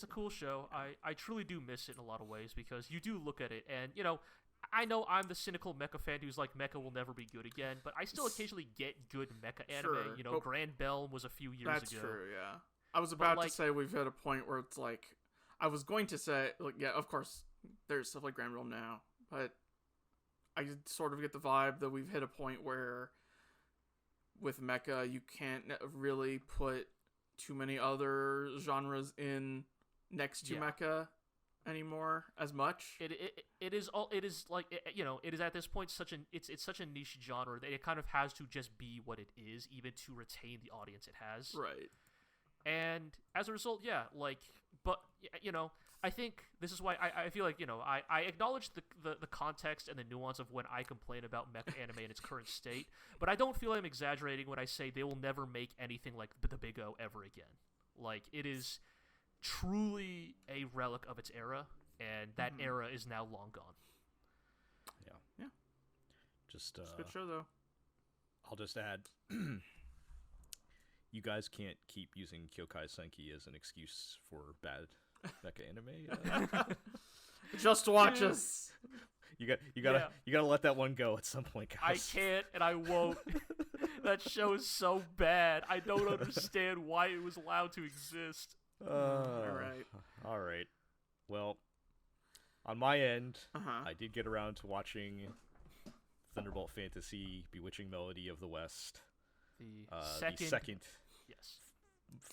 Speaker 2: a cool show. I truly do miss it in a lot of ways because you do look at it and, you know, I know I'm the cynical mecha fan who's like, mecha will never be good again, but I still occasionally get good mecha anime.
Speaker 3: Sure,
Speaker 2: you know, Grand Belm was a few years
Speaker 3: That's
Speaker 2: ago.
Speaker 3: true, yeah. I was about to say we've hit a point where it's like, I was going to say, like, yeah, of course, there's stuff like Grand Realm now, but I sort of get the vibe that we've hit a point where with mecha, you can't really put too many other genres in next to mecha anymore as much.
Speaker 2: It is at this point it's such a niche genre that it kind of has to just be what it is, even to retain the audience it has.
Speaker 3: Right.
Speaker 2: And as a result, but you know, I think this is why I feel like, you know, I acknowledge the context and the nuance of when I complain about mecha anime in its current state, but I don't feel I'm exaggerating when I say they will never make anything like the Big O ever again. Like, it is truly a relic of its era, and that era is now long gone.
Speaker 3: Yeah.
Speaker 1: Just
Speaker 3: it's a good show, though.
Speaker 1: I'll just add, you guys can't keep using Kyokai Senki as an excuse for bad mecha anime.
Speaker 3: Just watch us.
Speaker 1: You gotta let that one go at some point, guys.
Speaker 2: I can't and I won't. That show is so bad. I don't understand why it was allowed to exist.
Speaker 3: All right.
Speaker 1: Well, on my end,
Speaker 3: Uh-huh.
Speaker 1: I did get around to watching Thunderbolt Fantasy: Bewitching Melody of the West.
Speaker 2: The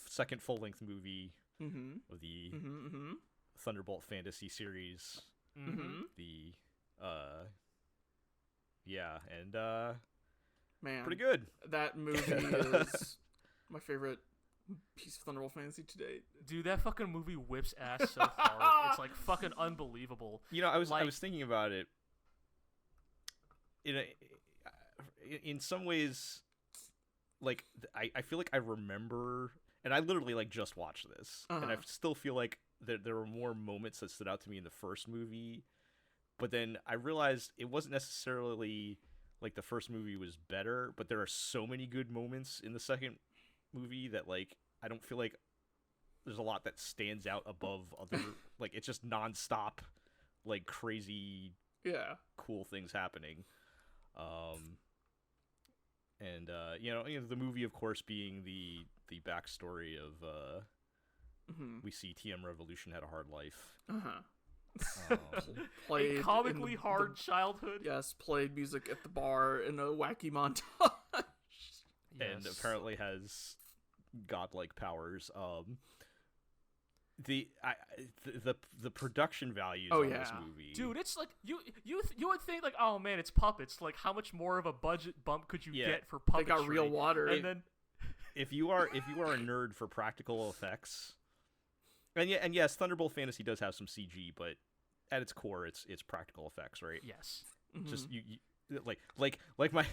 Speaker 1: second full-length movie
Speaker 3: Mm-hmm.
Speaker 1: of the
Speaker 3: Mm-hmm.
Speaker 1: Thunderbolt Fantasy series.
Speaker 2: Mm-hmm.
Speaker 3: Man,
Speaker 1: pretty good.
Speaker 3: That movie is my favorite piece of Thunderbolt Fantasy to date.
Speaker 2: Dude, that fucking movie whips ass so hard. It's like fucking unbelievable.
Speaker 1: You know, I was thinking about it. In some ways, like, I feel like I remember, and I literally like just watched this, and I still feel like there were more moments that stood out to me in the first movie, but then I realized it wasn't necessarily like the first movie was better, but there are so many good moments in the second movie that, like, I don't feel like there's a lot that stands out above other, like, it's just nonstop, like, crazy, cool things happening. You know, the movie, of course, being the backstory of we see TM Revolution had a hard life.
Speaker 3: Played
Speaker 2: a comically hard childhood.
Speaker 3: Yes, played music at the bar in a wacky montage.
Speaker 1: And apparently has godlike powers. The production values of this movie,
Speaker 2: dude, it's like you would think, like, oh man, it's puppets, like how much more of a budget bump could you get for puppetry?
Speaker 3: They got real water,
Speaker 2: and then
Speaker 1: if you are a nerd for practical effects, and yes, Thunderbolt Fantasy does have some CG, but at its core, it's practical effects, right?
Speaker 2: Yes,
Speaker 1: just like my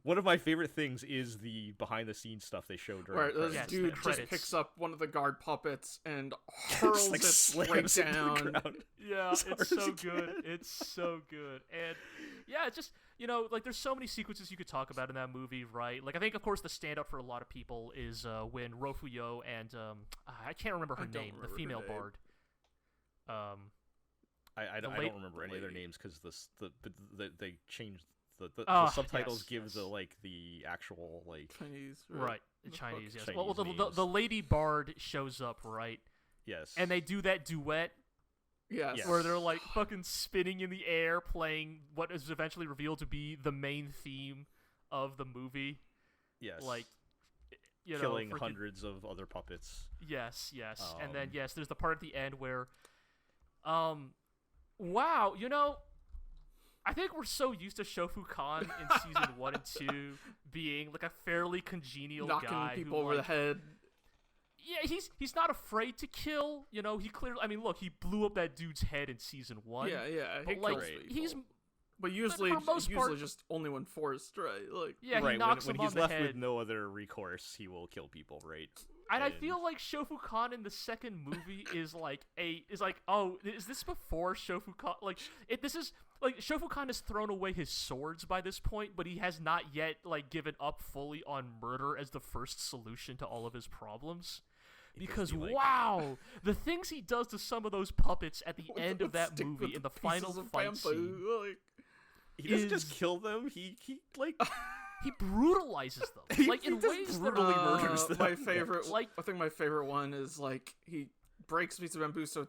Speaker 1: one of my favorite things is the behind the scenes stuff they showed during
Speaker 3: Where
Speaker 1: the
Speaker 3: this
Speaker 1: credits.
Speaker 3: dude just picks up one of the guard puppets and hurls
Speaker 1: like
Speaker 3: it straight
Speaker 1: slams it to the
Speaker 3: down.
Speaker 1: ground.
Speaker 2: Yeah,
Speaker 1: as hard
Speaker 2: it's
Speaker 1: as
Speaker 2: so
Speaker 1: he
Speaker 2: good.
Speaker 1: can.
Speaker 2: It's so good. And yeah, it's just, like there's so many sequences you could talk about in that movie, right? Like I think of course the standout for a lot of people is when Rofuyo and I can't remember her name, the female bard.
Speaker 1: I don't remember any of their names because they changed the subtitles
Speaker 2: yes.
Speaker 1: give the actual
Speaker 3: Chinese,
Speaker 2: right? Chinese, yes.
Speaker 1: Chinese
Speaker 2: Well, the
Speaker 1: names.
Speaker 2: lady bard shows up, right?
Speaker 1: yes,
Speaker 2: And they do that duet
Speaker 3: Yes.
Speaker 2: where they're like fucking spinning in the air, playing what is eventually revealed to be the main theme of the movie.
Speaker 1: yes,
Speaker 2: Like,
Speaker 1: killing hundreds of other puppets.
Speaker 2: Yes. And then yes, there's the part at the end where, wow, I think we're so used to Shofu Khan in season 1 and 2 being like a fairly congenial
Speaker 3: knocking
Speaker 2: guy
Speaker 3: people
Speaker 2: who,
Speaker 3: over the head.
Speaker 2: Yeah, he's not afraid to kill. He clearly. I mean, look, he blew up that dude's head in season 1.
Speaker 3: Yeah.
Speaker 2: But
Speaker 3: He
Speaker 2: like,
Speaker 3: kills
Speaker 2: he's
Speaker 3: people. But usually,
Speaker 2: for the most part-
Speaker 3: just only when forced, right? Like,
Speaker 2: yeah,
Speaker 1: right,
Speaker 2: he knocks
Speaker 1: when
Speaker 2: him
Speaker 1: he's
Speaker 2: on the
Speaker 1: left
Speaker 2: head.
Speaker 1: with no other recourse, he will kill people, right?
Speaker 2: And I feel like Shofu Khan in the second movie is like, oh, is this before Shofu Khan? Like, this is like Shofu Khan has thrown away his swords by this point, but he has not yet like given up fully on murder as the first solution to all of his problems. Because wow, the things he does to some of those puppets at the end of that movie in the final fight scene,
Speaker 1: he doesn't just kill them. He
Speaker 2: he brutalizes them like in ways that
Speaker 1: brutally murders them.
Speaker 3: My favorite,
Speaker 2: Like-
Speaker 3: I think my favorite one is like he breaks a piece of bamboo, so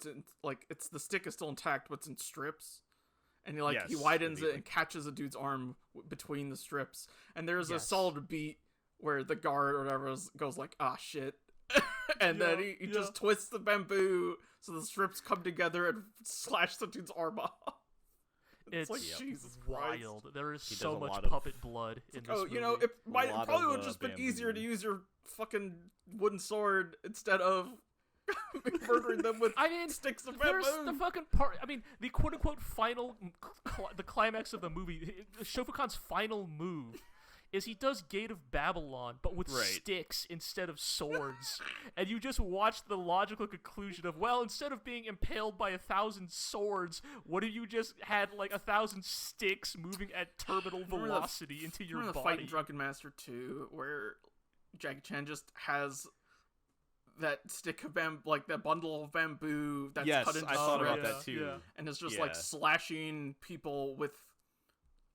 Speaker 3: it's the stick is still intact, but it's in strips, and he
Speaker 1: Yes,
Speaker 3: widens it
Speaker 1: immediately.
Speaker 3: and catches a dude's arm between the strips, and there's a
Speaker 2: Yes.
Speaker 3: solid beat where the guard or whatever goes like, ah shit. And then he just twists the bamboo so the strips come together and slash the dude's arm off.
Speaker 2: it's
Speaker 3: like, Jesus Christ.
Speaker 2: wild. There is
Speaker 1: He
Speaker 2: so
Speaker 1: does a
Speaker 2: much
Speaker 1: lot of-
Speaker 2: puppet blood in this movie.
Speaker 3: It
Speaker 1: lot
Speaker 3: probably
Speaker 1: of,
Speaker 3: would have just been
Speaker 1: bamboo.
Speaker 3: easier to use your fucking wooden sword instead of murdering them with sticks of bamboo.
Speaker 2: There's the fucking part. I mean, the quote unquote final, the climax of the movie, Shofu Khan's final move is he does Gate of Babylon, but with sticks instead of swords. And you just watch the logical conclusion of, well, instead of being impaled by 1,000 swords, what if you just had like 1,000 sticks moving at terminal velocity into your
Speaker 3: Remember the
Speaker 2: body?
Speaker 3: fight in Drunken Master 2 where Jackie Chan just has that stick of that bundle of bamboo that's
Speaker 1: yes,
Speaker 3: cut into
Speaker 1: I thought about
Speaker 3: shreds,
Speaker 1: that too.
Speaker 2: yeah.
Speaker 3: and it's just
Speaker 1: Yeah.
Speaker 3: like slashing people with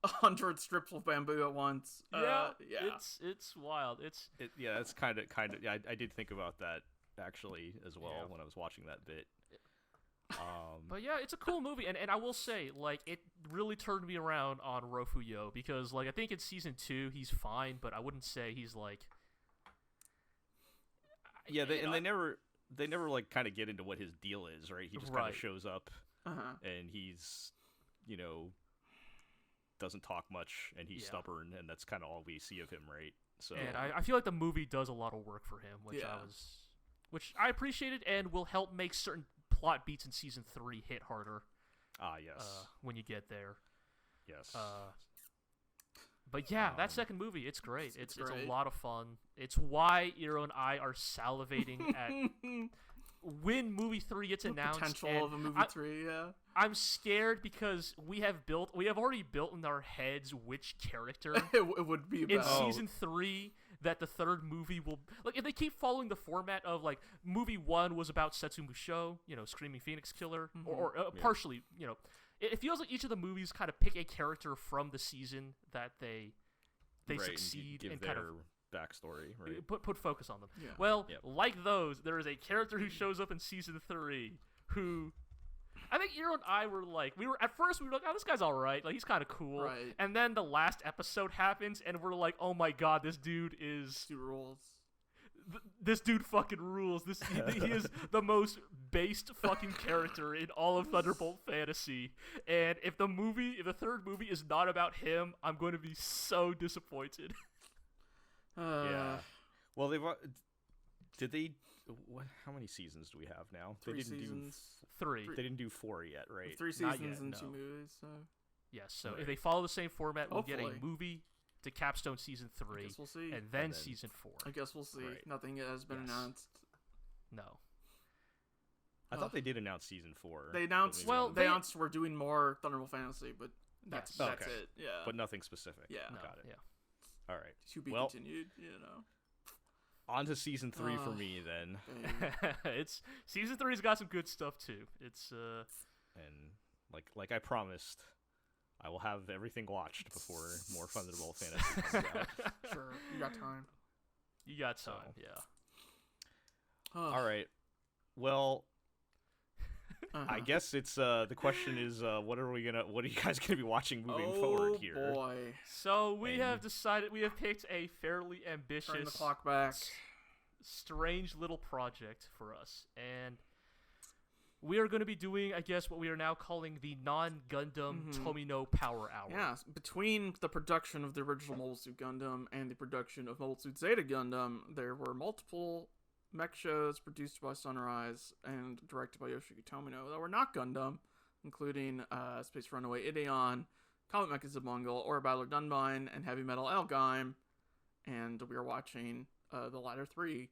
Speaker 3: 100 strips of bamboo at once.
Speaker 2: Yeah,
Speaker 3: yeah.
Speaker 2: it's wild. It's
Speaker 1: That's kind of. Yeah, I did think about that actually as well
Speaker 2: Yeah.
Speaker 1: when I was watching that bit.
Speaker 2: But yeah, it's a cool movie, and I will say, like, it really turned me around on Rofuyo, because, like, I think in season 2 he's fine, but I wouldn't say he's like.
Speaker 1: Yeah, they never like kind of get into what his deal is, right? He just kind of shows up and he's, doesn't talk much and he's stubborn, and that's kind of all we see of him, right? So
Speaker 2: And I feel like the movie does a lot of work for him, which I appreciated, and will help make certain plot beats in season 3 hit harder.
Speaker 1: Yes.
Speaker 2: When you get there.
Speaker 1: Yes.
Speaker 2: But yeah, that second movie, it's great. It's
Speaker 3: great.
Speaker 2: a lot of fun. It's why Iro and I are salivating at when movie 3 gets announced.
Speaker 3: Potential
Speaker 2: and
Speaker 3: of a movie 3, yeah.
Speaker 2: I'm scared because we have already built in our heads which character
Speaker 3: it would be
Speaker 2: in
Speaker 3: about.
Speaker 2: season 3 that the third movie will, like, if they keep following the format of, like, movie 1 was about Setsu Musho, Screaming Phoenix Killer, or partially, it feels like each of the movies kind of pick a character from the season that they succeed
Speaker 1: and
Speaker 2: in
Speaker 1: give
Speaker 2: kind
Speaker 1: their
Speaker 2: of
Speaker 1: backstory, right?
Speaker 2: put focus on them.
Speaker 3: Yeah.
Speaker 2: Well, like those, there is a character who shows up in season 3 who I think Iro and I were like, at first we were like, oh, this guy's all right, like, he's kind of cool.
Speaker 3: Right.
Speaker 2: And then the last episode happens, and we're like, oh my god, this dude is
Speaker 3: Two rules.
Speaker 2: this dude fucking rules. He is the most based fucking character in all of Thunderbolt fantasy. And if the third movie is not about him, I'm going to be so disappointed.
Speaker 1: Yeah. Well, did they? How many seasons do we have now?
Speaker 3: 3 seasons.
Speaker 2: 3.
Speaker 1: They didn't do 4 yet, right?
Speaker 3: 3
Speaker 2: Not
Speaker 3: seasons
Speaker 2: yet,
Speaker 3: and
Speaker 2: no.
Speaker 3: 2 movies, so.
Speaker 2: Yes, so
Speaker 1: Right.
Speaker 2: if they follow the same format, we'll get
Speaker 3: Hopefully.
Speaker 2: a movie to capstone season
Speaker 3: I
Speaker 2: 3,
Speaker 3: guess we'll see.
Speaker 2: and then
Speaker 1: And then-
Speaker 2: season 4.
Speaker 3: I guess we'll see.
Speaker 1: Right.
Speaker 3: Nothing has been
Speaker 2: Yes.
Speaker 3: announced.
Speaker 2: No.
Speaker 1: I thought they did announce season 4.
Speaker 3: They announced.
Speaker 1: but maybe not.
Speaker 3: They announced we're doing more Thunderbolt Fantasy, but that's
Speaker 2: Yes.
Speaker 3: that's
Speaker 1: Okay.
Speaker 3: it. Yeah.
Speaker 1: but nothing specific.
Speaker 3: Yeah.
Speaker 2: No,
Speaker 1: Got it.
Speaker 2: yeah.
Speaker 1: All right.
Speaker 3: To be
Speaker 1: Well-
Speaker 3: continued. You know.
Speaker 1: On to season 3 for
Speaker 3: Ugh.
Speaker 1: me then,
Speaker 3: Dang.
Speaker 2: It's season 3's got some good stuff too. It's
Speaker 1: and like I promised, I will have everything watched before more Thunderbolt Fantasy comes out.
Speaker 3: Sure. You got time.
Speaker 2: you got time,
Speaker 1: So.
Speaker 2: yeah.
Speaker 1: All right. Well,
Speaker 3: Uh-huh.
Speaker 1: I guess it's the question is what are you guys gonna be watching moving forward here?
Speaker 3: Oh boy.
Speaker 2: So we
Speaker 1: And-
Speaker 2: have decided we have picked a fairly
Speaker 3: Turn the
Speaker 2: ambitious,
Speaker 3: clock back.
Speaker 2: strange little project for us, and we are going to be doing, I guess, what we are now calling the Non-Gundam Tomino Power Hour.
Speaker 3: Yeah, between the production of the original Mobile Suit Gundam and the production of Mobile Suit Zeta Gundam, there were multiple mech shows produced by Sunrise and directed by Yoshiki Tomino that were not Gundam, including Space Runaway Ideon, Comet Mecha Xabungle, Aura Battler Dunbine, and Heavy Metal L-Gaim, and we are watching the latter 3.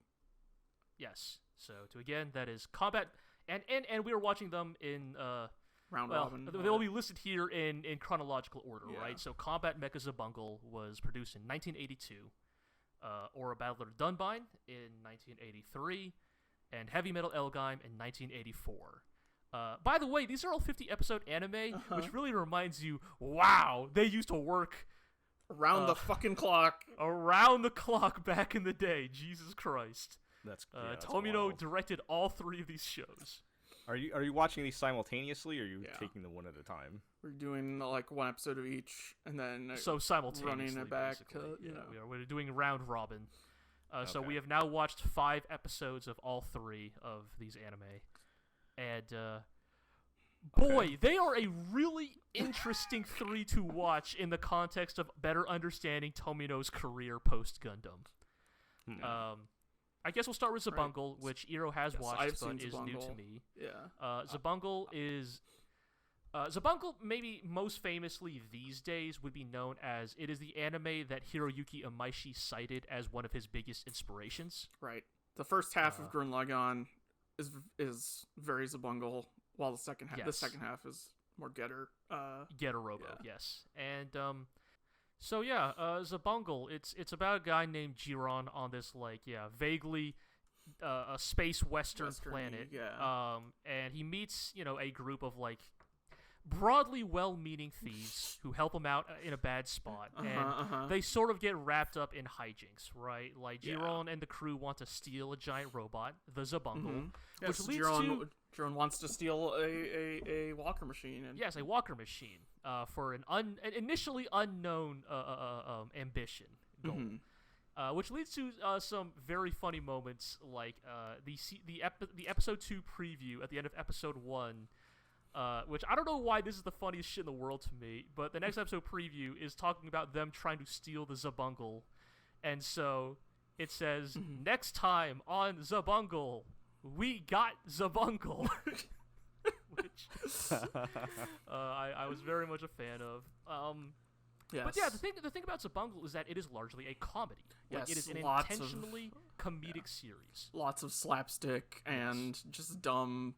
Speaker 2: Yes. So to again, that is combat, and we are watching them in
Speaker 3: Round
Speaker 2: well,
Speaker 3: robin.
Speaker 2: they'll be listed here in chronological order,
Speaker 3: Yeah.
Speaker 2: right? So Combat Mecha Xabungle was produced in 1982. Aura Battler Dunbine in 1983, and Heavy Metal L-Gaim in 1984. By the way, these are all 50-episode anime, which really reminds you, wow, they used to work
Speaker 3: Around the fucking clock.
Speaker 2: around the clock back in the day. Jesus Christ.
Speaker 1: That's
Speaker 2: Tomino
Speaker 1: wild.
Speaker 2: directed all 3 of these shows.
Speaker 1: Are you watching these simultaneously, or are you
Speaker 3: Yeah.
Speaker 1: taking them one at a time?
Speaker 3: We're doing like one episode of each, and then
Speaker 2: So simultaneously,
Speaker 3: running it back,
Speaker 2: basically.
Speaker 3: you
Speaker 2: Yeah,
Speaker 3: know.
Speaker 2: we're doing round robin. So
Speaker 1: Okay.
Speaker 2: we have now watched 5 episodes of all 3 of these anime, and boy, they are a really interesting 3 to watch in the context of better understanding Tomino's career post Gundam. I guess we'll start with
Speaker 3: Right.
Speaker 2: Xabungle, which Iro has
Speaker 3: Yes,
Speaker 2: watched
Speaker 3: I've
Speaker 2: but
Speaker 3: seen
Speaker 2: is new to
Speaker 3: Xabungle.
Speaker 2: me.
Speaker 3: yeah.
Speaker 2: Xabungle is Xabungle, maybe most famously these days, would be known as it is the anime that Hiroyuki Imaishi cited as one of his biggest inspirations.
Speaker 3: Right. The first half of Gurren Lagann is very Xabungle, while the second half
Speaker 2: Yes.
Speaker 3: is more Getter.
Speaker 2: Robo,
Speaker 3: Yeah.
Speaker 2: yes. And Xabungle, it's about a guy named Jiron on this vaguely a space western
Speaker 3: Western-y,
Speaker 2: planet.
Speaker 3: yeah.
Speaker 2: And he meets, a group of broadly well-meaning thieves who help him out in a bad spot, and they sort of get wrapped up in hijinks, right? Like Jiron and the crew want to steal a giant robot, the Xabungle, which
Speaker 3: Yes,
Speaker 2: leads to
Speaker 3: Jiron wants to steal a walker machine. And
Speaker 2: a walker machine for an initially unknown ambition goal. Which leads to some very funny moments, like the episode 2 preview at the end of episode 1. Which I don't know why this is the funniest shit in the world to me, but the next episode preview is talking about them trying to steal the Xabungle, and so it says, next time on Xabungle, we got Xabungle, which I was very much a fan of.
Speaker 3: yes.
Speaker 2: But yeah, the thing about Xabungle is that it is largely a comedy. Like, it
Speaker 3: Yes,
Speaker 2: is an
Speaker 3: lots of-
Speaker 2: intentionally comedic series.
Speaker 3: lots of slapstick and just dumb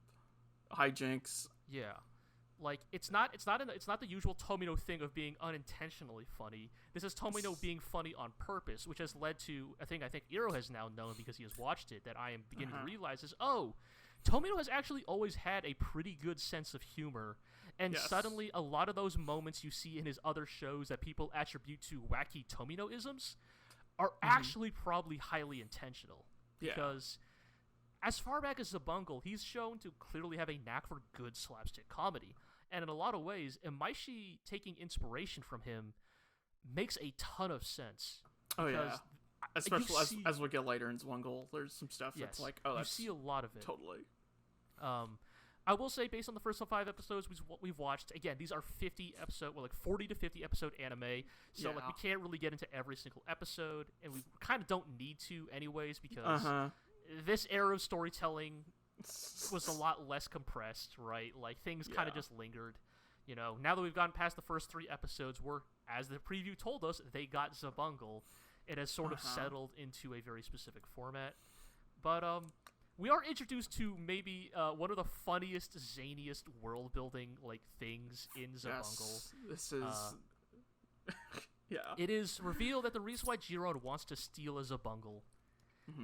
Speaker 3: hijinks.
Speaker 2: Yeah, like it's not the usual Tomino thing of being unintentionally funny. This is Tomino being funny on purpose, which has led to I think Iro has now known because he has watched it that I am beginning to realize is Tomino has actually always had a pretty good sense of humor, and
Speaker 3: Yes.
Speaker 2: suddenly a lot of those moments you see in his other shows that people attribute to wacky Tomino-isms are actually probably highly intentional
Speaker 3: Yeah.
Speaker 2: because. As far back as Xabungle, he's shown to clearly have a knack for good slapstick comedy, and in a lot of ways, Imaishi taking inspiration from him makes a ton of sense.
Speaker 3: Oh yeah.
Speaker 2: because
Speaker 3: Especially
Speaker 2: you see-
Speaker 3: as we get later in Xabungle, there's some stuff that's like, oh,
Speaker 2: you
Speaker 3: that's
Speaker 2: see a lot of it.
Speaker 3: totally.
Speaker 2: I will say, based on the first 5 episodes we've watched, again, these are 40 to 50 episode anme, so
Speaker 3: Yeah.
Speaker 2: we can't really get into every single episode, and we kind of don't need to anyways because this era of storytelling was a lot less compressed, right? Like things kind of
Speaker 3: Yeah.
Speaker 2: just lingered. now that we've gotten past the first 3 episodes, as the preview told us, they got Xabungle. It has sort of settled into a very specific format. But we are introduced to maybe one of the funniest, zaniest world-building things in Xabungle.
Speaker 3: Yes, this is... yeah.
Speaker 2: It is revealed that the reason why Jiron wants to steal a Xabungle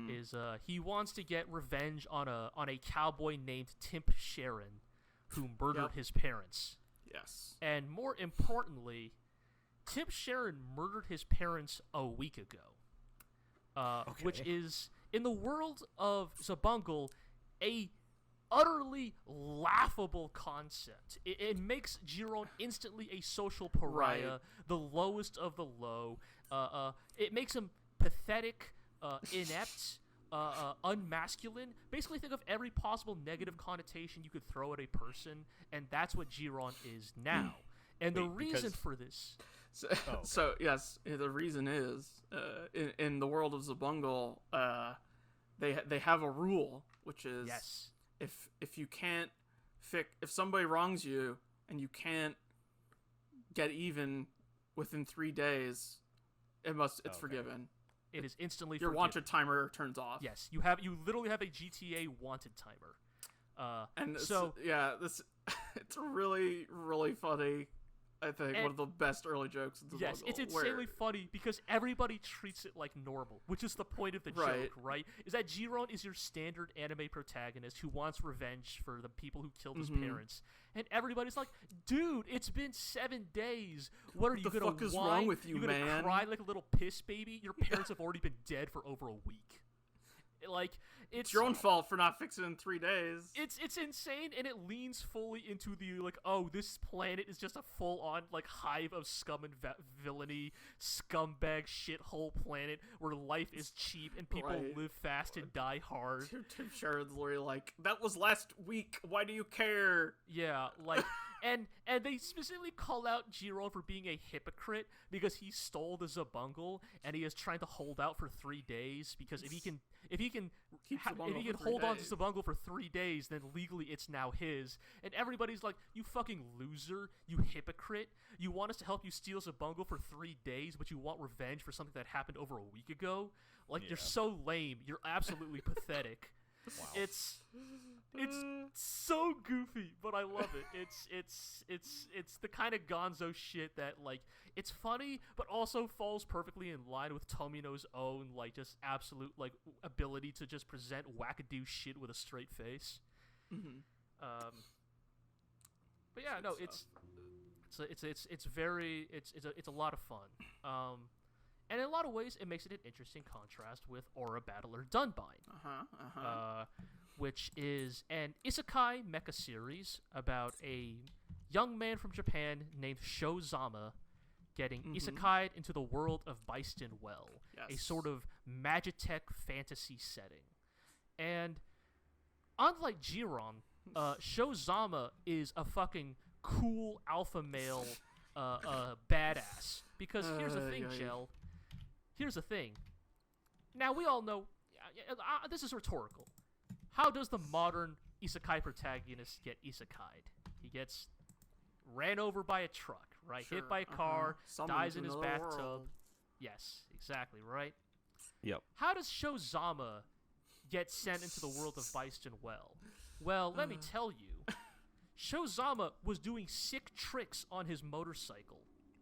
Speaker 2: is he wants to get revenge on a cowboy named Timp Sharon, who murdered his parents.
Speaker 3: Yes.
Speaker 2: And more importantly, Timp Sharon murdered his parents a week ago, which is, in the world of Xabungle, a utterly laughable concept. It makes Jiron instantly a social pariah, the lowest of the low. It makes him pathetic, inept, unmasculine. Basically, think of every possible negative connotation you could throw at a person, and that's what Jiron is now. And the reason for this...
Speaker 3: So yes, the reason is, in the world of Xabungle, they have a rule, which is...
Speaker 2: Yes.
Speaker 3: If you can't if somebody wrongs you and you can't get even within 3 days, it's forgiven.
Speaker 2: It is instantly
Speaker 3: your
Speaker 2: forgiven.
Speaker 3: wanted timer turns off.
Speaker 2: Yes, you literally have a GTA wanted timer.
Speaker 3: And
Speaker 2: so
Speaker 3: it's really, really funny. I think one of the best early jokes in the
Speaker 2: Yes, it's insanely funny because everybody treats it like normal, which is the point of the joke, right? Is that Jiron is your standard anime protagonist who wants revenge for the people who killed his parents. And everybody's like, dude, it's been 7 days. What are you going to whine?
Speaker 3: What the fuck is wrong with you,
Speaker 2: man?
Speaker 3: You're
Speaker 2: going to cry like a little piss baby? Your parents have already been dead for over a week. It's
Speaker 3: your own fault for not fixing it in 3 days.
Speaker 2: It's insane, and it leans fully into the this planet is just a full-on hive of scum and villainy, scumbag shithole planet where life is cheap and people live fast and die hard.
Speaker 3: Tim Sharon's literally that was last week. Why do you care?
Speaker 2: Yeah, and they specifically call out Jiron for being a hypocrite because he stole the Xabungle and he is trying to hold out for 3 days because if he can hold on to Xabungle for 3 days, then legally it's now his. And everybody's like, you fucking loser, you hypocrite. You want us to help you steal Xabungle for 3 days, but you want revenge for something that happened over a week ago? You're so lame. You're absolutely pathetic.
Speaker 1: Wow.
Speaker 2: It's so goofy, but I love it. It's the kind of gonzo shit that it's funny, but also falls perfectly in line with Tomino's own just absolute ability to just present wackadoo shit with a straight face. But yeah, no, it's a lot of fun. And in a lot of ways, it makes it an interesting contrast with Aura Battler Dunbine, which is an isekai mecha series about a young man from Japan named Shozama getting isekai'd into the world of Byston Well, a sort of Magitech fantasy setting. And unlike Jiron, Shozama is a fucking cool alpha male badass. Because here's the thing, Jell. Here's the thing. Now, we all know... this is rhetorical. How does the modern isekai protagonist get isekai'd? He gets ran over by a truck, right?
Speaker 3: Sure,
Speaker 2: hit by a car, dies in his bathtub.
Speaker 3: World.
Speaker 2: Yes, exactly, right?
Speaker 1: Yep.
Speaker 2: How does Shozama get sent into the world of Byston Well? Well, let me tell you. Shozama was doing sick tricks on his motorcycle.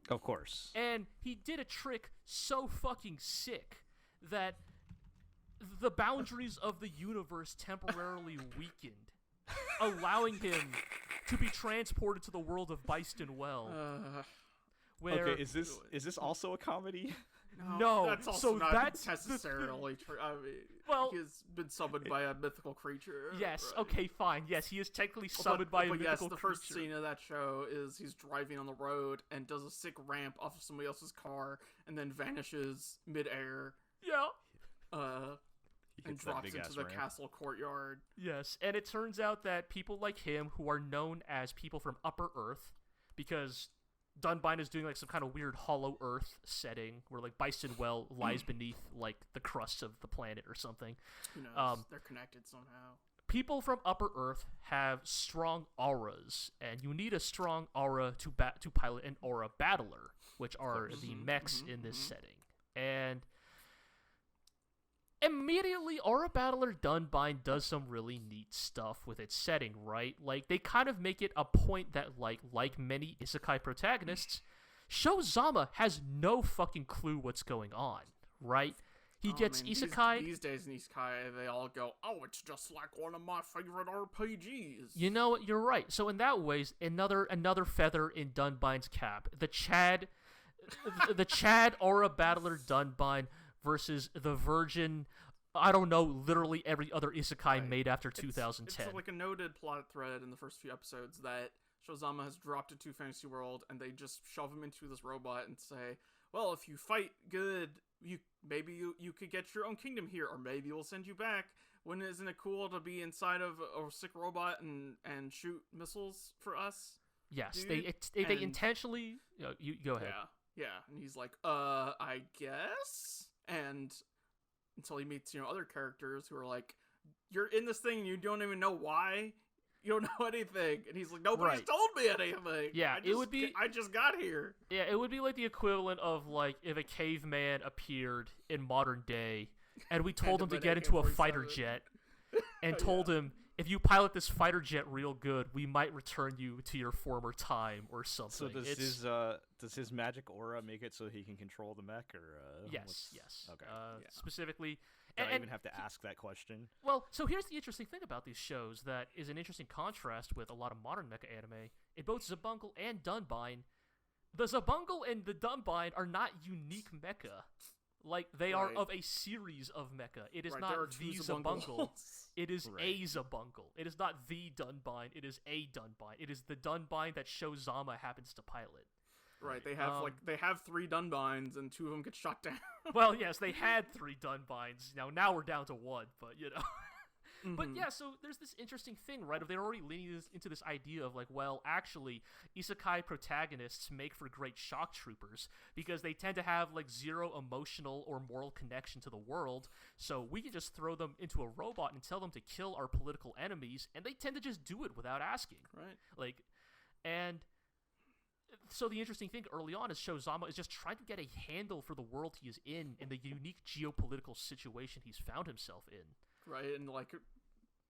Speaker 1: Of course.
Speaker 2: And he did a trick so fucking sick that the boundaries of the universe temporarily weakened, allowing him to be transported to the world of Byston Well. Where
Speaker 1: okay, is this also a comedy?
Speaker 2: No,
Speaker 3: that's also not
Speaker 2: that's
Speaker 3: necessarily true. I mean,
Speaker 2: well,
Speaker 3: he's been summoned by a mythical creature.
Speaker 2: Yes,
Speaker 3: right?
Speaker 2: Okay, fine. Yes, he is technically summoned by a mythical creature.
Speaker 3: But yes, the first scene of that show is he's driving on the road and does a sick ramp off of somebody else's car and then vanishes midair.
Speaker 2: Yeah.
Speaker 3: And drops into the castle courtyard.
Speaker 2: Yes, and it turns out that people like him, who are known as people from Upper Earth, because Dunbine is doing some kind of weird Hollow Earth setting where Byston Well lies beneath the crust of the planet or something.
Speaker 3: Who knows? They're connected somehow.
Speaker 2: people from Upper Earth have strong auras, and you need a strong aura to pilot an aura battler, which are the mechs in this setting. And immediately, Aura Battler Dunbine does some really neat stuff with its setting, right? Like, they kind of make it a point that, like many isekai protagonists, Shozama has no fucking clue what's going on, right? He gets isekai...
Speaker 3: These days in isekai, they all go, oh, it's just like one of my favorite RPGs.
Speaker 2: You know what? You're right. So in that ways, another feather in Dunbine's cap. The Chad Aura Battler Dunbine versus the Virgin, I don't know, literally every other isekai made after 2010.
Speaker 3: It's like a noted plot thread in the first few episodes that Shozama has dropped into Fantasy World, and they just shove him into this robot and say, well, if you fight good, maybe you could get your own kingdom here, or maybe we'll send you back. When isn't it cool to be inside of a sick robot and shoot missiles for us?
Speaker 2: Yes,
Speaker 3: dude?
Speaker 2: they intentionally... You go ahead.
Speaker 3: Yeah, and he's like, I guess? And until he meets, other characters who are like, you're in this thing and you don't even know why. You don't know anything. And he's like, nobody's told me anything.
Speaker 2: Yeah,
Speaker 3: I just got here.
Speaker 2: Yeah, it would be like the equivalent of, like, if a caveman appeared in modern day and we told him to get into a fighter jet and told him, if you pilot this fighter jet real good, we might return you to your former time or something.
Speaker 1: So does his magic aura make it so he can control the mech, or
Speaker 2: yes.
Speaker 1: Okay.
Speaker 2: Specifically,
Speaker 1: Do I even have to ask that question?
Speaker 2: Well, so here's the interesting thing about these shows that is an interesting contrast with a lot of modern mecha anime. In both Xabungle and Dunbine, the Xabungle and the Dunbine are not unique mecha. Like, they are of a series of mecha. It is not the Xabungle. It is a Xabungle. It is not the Dunbine. It is a Dunbine. It is the Dunbine that Shozama happens to pilot.
Speaker 3: Right, they have 3 Dunbines and 2 of them get shot down.
Speaker 2: Well, yes, they had 3 Dunbines. Now we're down to 1, but But yeah, so there's this interesting thing, right? Of they're already leaning into this idea of like, well, actually, isekai protagonists make for great shock troopers because they tend to have like zero emotional or moral connection to the world. So we can just throw them into a robot and tell them to kill our political enemies, and they tend to just do it without asking.
Speaker 3: Right.
Speaker 2: So the interesting thing early on is Shozama is just trying to get a handle for the world he is in and the unique geopolitical situation he's found himself in.
Speaker 3: Right, and like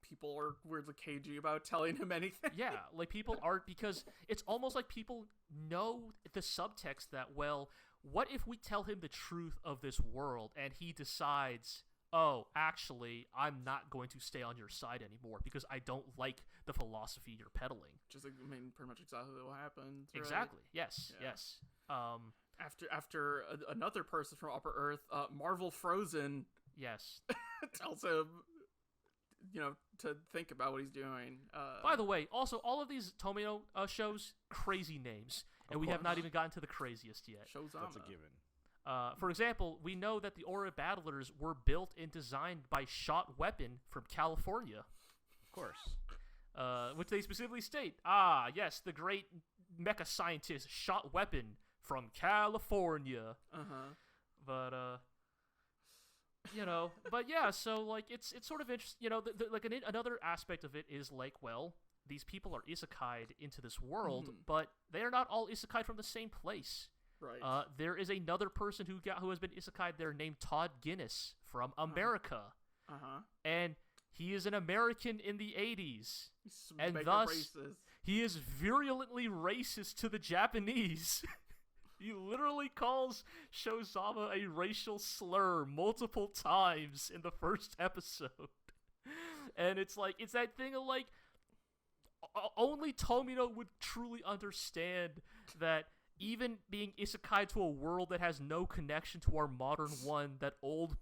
Speaker 3: people are weirdly cagey about telling him anything.
Speaker 2: Yeah, like people are, because it's almost like people know the subtext that, well, what if we tell him the truth of this world and he decides, oh, actually, I'm not going to stay on your side anymore because I don't like the philosophy you're peddling.
Speaker 3: Which is, pretty much exactly what happened. Right?
Speaker 2: Exactly. Yes.
Speaker 3: Yeah.
Speaker 2: Yes.
Speaker 3: After another person from Upper Earth, Marvel Frozen.
Speaker 2: Yes.
Speaker 3: tells him, to think about what he's doing.
Speaker 2: By the way, also all of these Tomino shows, crazy names, and we have not even gotten to the craziest yet.
Speaker 3: Shozama.
Speaker 1: That's a given.
Speaker 2: For example, we know that the Aura Battlers were built and designed by Shot Weapon from California.
Speaker 1: Of course.
Speaker 2: Which they specifically state, yes, the great mecha scientist Shot Weapon from California. But, but yeah, so, like, it's sort of interesting, another aspect of it is, like, well, these people are isekai'd into this world, but they are not all isekai'd from the same place.
Speaker 3: Right.
Speaker 2: There is another person who has been isekai'd there named Todd Guinness from America. And he is an American in the 80s. And thus, he is virulently racist to the Japanese. He literally calls Shozama a racial slur multiple times in the first episode. And it's like, it's that thing of like, only Tomino would truly understand that even being isekai to a world that has no connection to our modern one, that old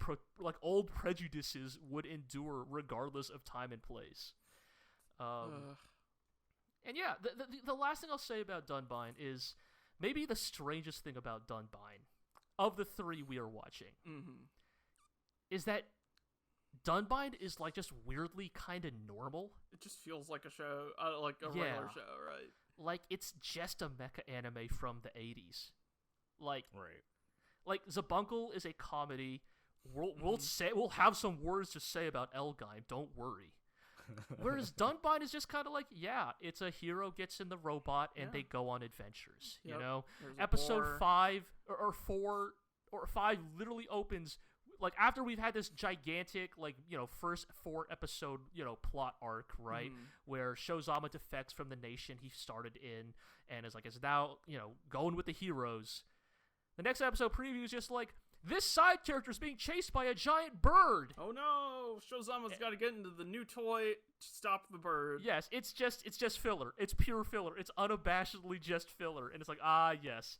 Speaker 2: prejudices would endure regardless of time and place. And yeah, the last thing I'll say about Dunbine is maybe the strangest thing about Dunbine, of the 3 we are watching, is that Dunbine is like just weirdly kind of normal.
Speaker 3: It just feels like a show, like a regular show, right?
Speaker 2: Like, it's just a mecha anime from the 80s. Like,
Speaker 1: right.
Speaker 2: Like, Xabungle is a comedy. We'll have some words to say about L-Gaim, don't worry. Whereas Dunbine is just kind of like, yeah, it's a hero gets in the robot and they go on adventures.
Speaker 3: Yep.
Speaker 2: You know,
Speaker 3: There's
Speaker 2: episode 5 or 4 or 5 literally opens like after we've had this gigantic first 4 episode plot arc, right, where Shozama defects from the nation he started in and is now going with the heroes. The next episode preview is just like, this side character is being chased by a giant bird.
Speaker 3: Oh no! Shozama's got to get into the new toy to stop the bird.
Speaker 2: Yes, it's just filler. It's pure filler. It's unabashedly just filler, and it's like, yes.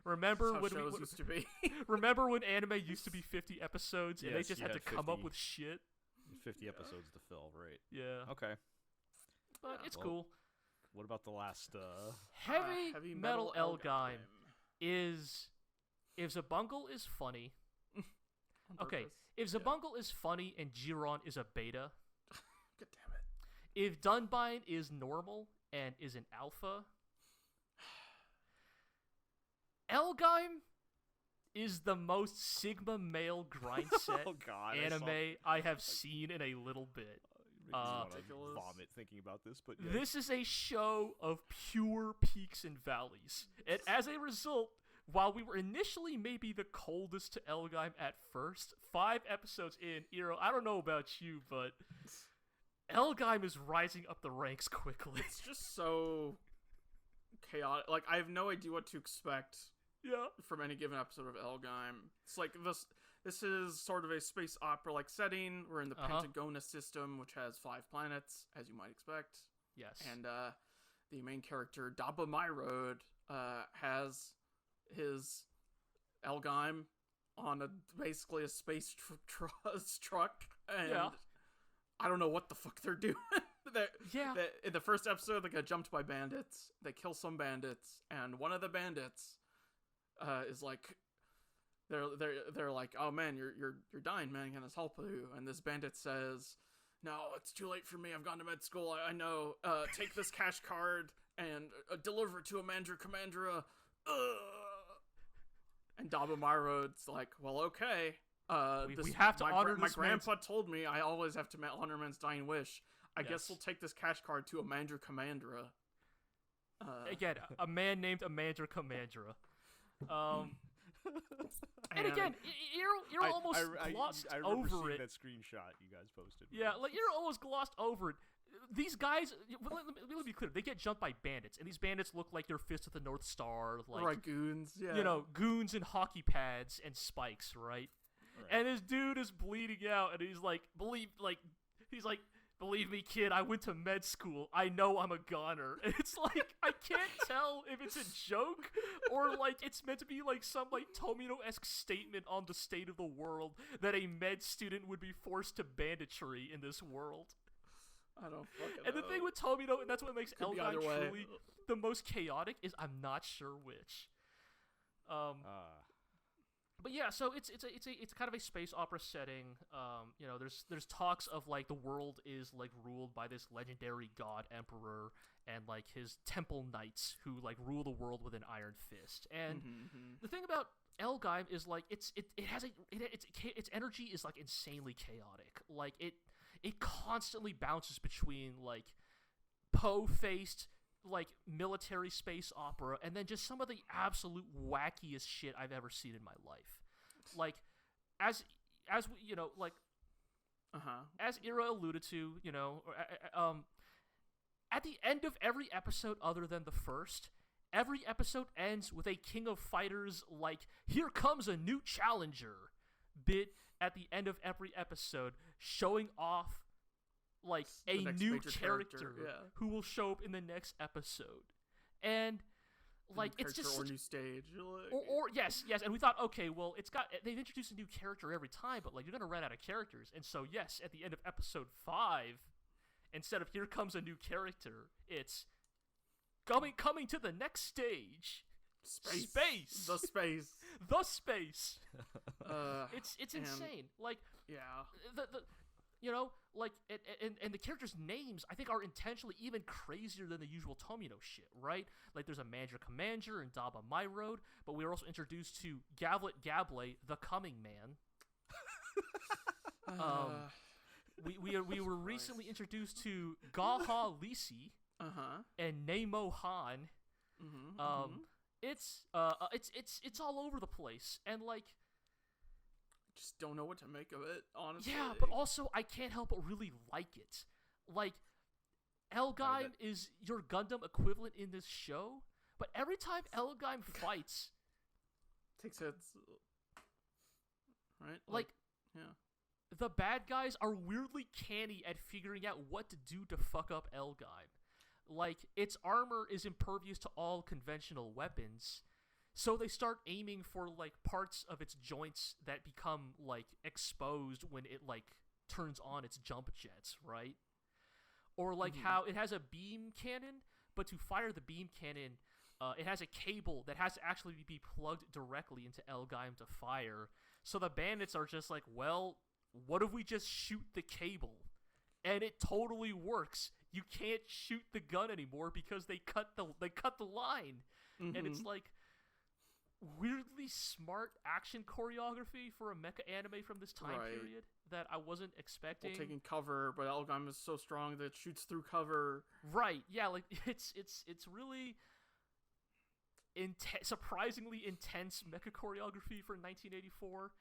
Speaker 2: Remember
Speaker 3: That's how
Speaker 2: when
Speaker 3: shows used to be.
Speaker 2: Remember when anime used to be 50 episodes and
Speaker 1: Yes,
Speaker 2: they just had to come up with shit?
Speaker 1: 50 episodes to fill, right?
Speaker 2: Yeah.
Speaker 1: Okay.
Speaker 2: But it's cool.
Speaker 1: What about the last
Speaker 2: Heavy Metal L-Gaim is, if Xabungle is funny. Okay, if Xabungle is funny and Jiron is a beta.
Speaker 3: God damn it.
Speaker 2: If Dunbine is normal and is an alpha. L-Gaim is the most Sigma male grind set anime I have seen in a little bit.
Speaker 1: Vomit thinking about this, but yeah.
Speaker 2: This is a show of pure peaks and valleys, and as a result, while we were initially maybe the coldest to L-Gaim at first, 5 episodes in, Iro, I don't know about you, but L-Gaim is rising up the ranks quickly.
Speaker 3: It's just so chaotic. Like, I have no idea what to expect.
Speaker 2: Yeah.
Speaker 3: From any given episode of L-Gaim. It's like this is sort of a space opera-like setting. We're in the Pentagonus system, which has 5 planets, as you might expect.
Speaker 2: Yes.
Speaker 3: And the main character, Daba Myrode, has his L-Gaim on basically a space truck. And I don't know what the fuck they're doing. In the first episode, they get jumped by bandits. They kill some bandits, and one of the bandits is like, they're like, oh man, you're dying, man, can I help you? And this bandit says, no, it's too late for me, I've gone to med school, I know, take this cash card and deliver it to Amandra Commandra. And Daba Myrode's like, well, okay,
Speaker 2: we have to honor
Speaker 3: my
Speaker 2: this
Speaker 3: grandpa told me I always have to honor man's dying wish. I guess we'll take this cash card to Amandra Commandra.
Speaker 2: Again, a man named Amandra Commandra. And again, you're almost glossed
Speaker 1: I remember
Speaker 2: over
Speaker 1: seeing
Speaker 2: it.
Speaker 1: that screenshot you guys posted.
Speaker 2: Yeah, like you're almost glossed over it. These guys, let me be clear, they get jumped by bandits, and these bandits look like they're Fist of the North Star, like
Speaker 3: goons, yeah.
Speaker 2: Goons and hockey pads and spikes, right? And this dude is bleeding out, and he's like, believe me, kid, I went to med school. I know I'm a goner. And it's like, I can't tell if it's a joke or like it's meant to be like some like Tomino-esque statement on the state of the world that a med student would be forced to banditry in this world.
Speaker 3: I don't fucking know.
Speaker 2: And the thing with Tomino, and that's what makes L-Gaim truly the most chaotic, is I'm not sure which. But yeah, so it's kind of a space opera setting. There's talks of like the world is like ruled by this legendary god emperor and like his temple knights who like rule the world with an iron fist. And the thing about L-Gaim is like its energy is like insanely chaotic. Like it constantly bounces between like po-faced like military space opera and then just some of the absolute wackiest shit I've ever seen in my life. Like as we, as Ira alluded to, at the end of every episode other than the first, every episode ends with a King of Fighters like here comes a new challenger bit at the end of every episode showing off like a new character who will show up in the next episode. And like it's just
Speaker 3: or new stage
Speaker 2: or yes, and we thought, okay, well, they've introduced a new character every time, but like you're gonna run out of characters. And so yes, at the end of episode 5, instead of here comes a new character, it's coming to the next stage. Space.
Speaker 3: The space.
Speaker 2: It's insane. Like
Speaker 3: yeah.
Speaker 2: And the characters' names, I think, are intentionally even crazier than the usual Tomino shit, right? Like, there's a Amandra Commandra and Daba Myrode, but we were also introduced to Gavlet Gable, the Coming Man. we were recently introduced to Gaha Lisi and Nemo Han. It's all over the place, and like,
Speaker 3: just don't know what to make of it, honestly.
Speaker 2: Yeah, but also I can't help but really like it. Like, L-Gaim is your Gundam equivalent in this show, but every time L-Gaim fights,
Speaker 3: takes hits, right?
Speaker 2: Like,
Speaker 3: yeah.
Speaker 2: The bad guys are weirdly canny at figuring out what to do to fuck up L-Gaim. Like, its armor is impervious to all conventional weapons, so they start aiming for, like, parts of its joints that become, like, exposed when it, like, turns on its jump jets, right? Or, like, how it has a beam cannon, but to fire the beam cannon, it has a cable that has to actually be plugged directly into L-Gaim to fire. So the bandits are just like, well, what if we just shoot the cable? And it totally works. You can't shoot the gun anymore because they cut the line. And it's like weirdly smart action choreography for a mecha anime from this time period that I wasn't expecting.
Speaker 3: Well, taking cover, but L-Gaim is so strong that it shoots through cover.
Speaker 2: Right. Yeah, like it's really surprisingly intense mecha choreography for 1984.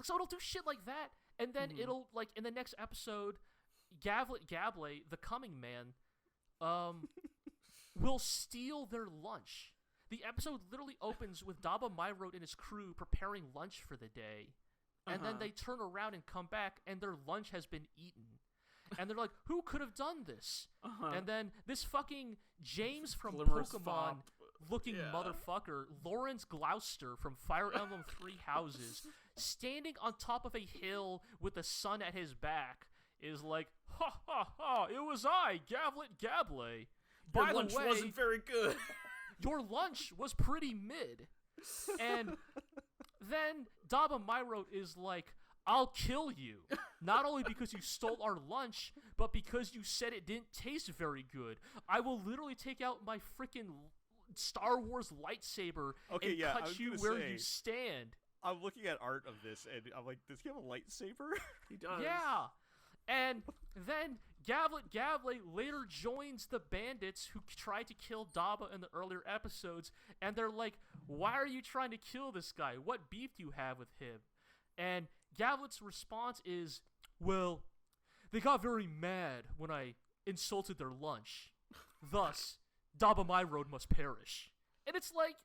Speaker 2: So it'll do shit like that, and then it'll, like, in the next episode, Gable, the Coming Man, will steal their lunch. The episode literally opens with Daba Myrote and his crew preparing lunch for the day, and then they turn around and come back, and their lunch has been eaten. And they're like, who could have done this? And then this fucking James from Pokemon-looking motherfucker, Lawrence Gloucester from Fire Emblem Three Houses, standing on top of a hill with the sun at his back, is like, ha ha ha, it was I, Gablet Gable. By the
Speaker 3: lunch
Speaker 2: way,
Speaker 3: wasn't very good.
Speaker 2: Your lunch was pretty mid. And then Daba Myrote is like, I'll kill you. Not only because you stole our lunch, but because you said it didn't taste very good. I will literally take out my freaking Star Wars lightsaber and cut you where you stand.
Speaker 1: I'm looking at art of this, and I'm like, does he have a lightsaber?
Speaker 3: He does.
Speaker 2: Yeah. And then Gablet Gable later joins the bandits who tried to kill Daba in the earlier episodes, and they're like, why are you trying to kill this guy? What beef do you have with him? And Gablet's response is, well, they got very mad when I insulted their lunch. Thus, Daba Myrote must perish. And it's like,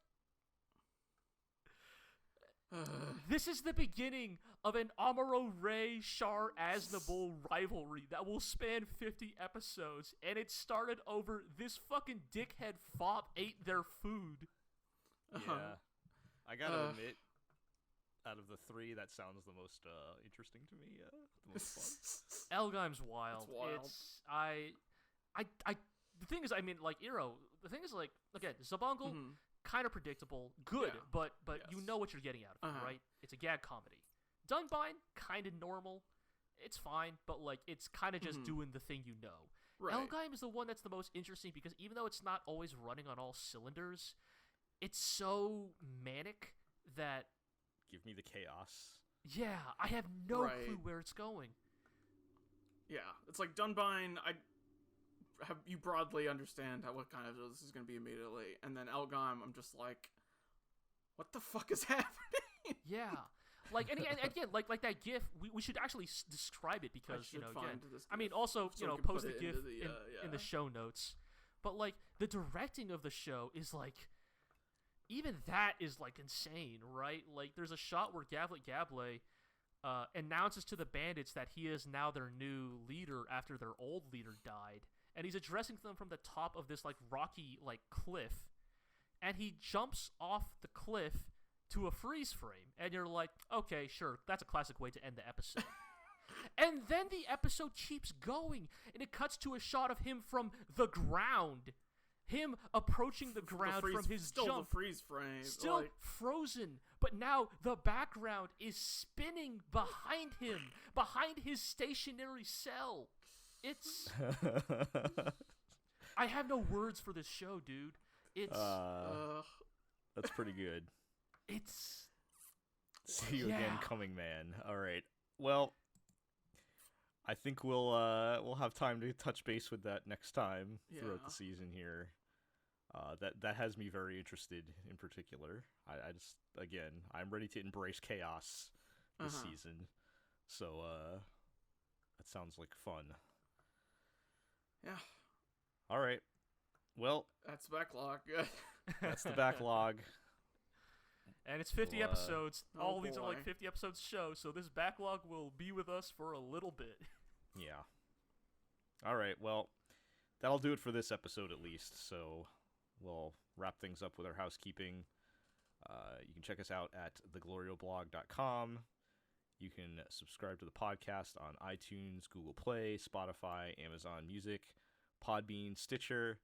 Speaker 2: this is the beginning of an Amuro Ray Char Aznavour rivalry that will span 50 episodes, and it started over this fucking dickhead fop ate their food.
Speaker 1: Yeah. I gotta admit, out of the three, that sounds the most interesting to me. The most fun.
Speaker 2: L-Gaim's wild.
Speaker 3: It's wild.
Speaker 2: The thing is, I mean, like, Eero, the thing is, like, again, Xabungle, kind of predictable, good, but you know what you're getting out of it, right? It's a gag comedy. Dunbine, kind of normal. It's fine, but, like, it's kind of just doing the thing you know. Right. L-Gaim is the one that's the most interesting because even though it's not always running on all cylinders, it's so manic that...
Speaker 1: Give me the chaos.
Speaker 2: Yeah, I have no clue where it's going.
Speaker 3: Yeah, it's like Dunbine, you broadly understand what kind of this is going to be immediately, and then L-Gaim, I'm just like, what the fuck is happening?
Speaker 2: Yeah, like, and again, like that GIF, we should actually describe it because, you know, again, I mean, also, you know, post the GIF in the show notes, but, like, the directing of the show is, like, even that is, like, insane, right? Like, there's a shot where Gablet Gable announces to the bandits that he is now their new leader after their old leader died. And he's addressing them from the top of this, like, rocky, like, cliff. And he jumps off the cliff to a freeze frame. And you're like, okay, sure, that's a classic way to end the episode. And then the episode keeps going. And it cuts to a shot of him from the ground. Him approaching the ground from his jump.
Speaker 3: Still the freeze frame.
Speaker 2: Still like... frozen. But now the background is spinning behind him. Behind his stationary cell. It's... I have no words for this show, dude. It's...
Speaker 1: That's pretty good.
Speaker 2: It's...
Speaker 1: See you again, Coming Man. All right. Well, I think we'll have time to touch base with that next time throughout
Speaker 3: Yeah.
Speaker 1: the season here. That has me very interested in particular. I just, again, I'm ready to embrace chaos this season. So that sounds like fun.
Speaker 3: Yeah.
Speaker 1: All right. Well,
Speaker 3: That's backlog.
Speaker 1: that's the backlog.
Speaker 2: And it's 50 episodes.
Speaker 3: Oh
Speaker 2: All these are like
Speaker 3: boy.
Speaker 2: 50 episodes show, so this backlog will be with us for a little bit.
Speaker 1: Yeah. All right. Well, that'll do it for this episode at least. So we'll wrap things up with our housekeeping. You can check us out at theglorioblog.com. You can subscribe to the podcast on iTunes, Google Play, Spotify, Amazon Music, Podbean, Stitcher,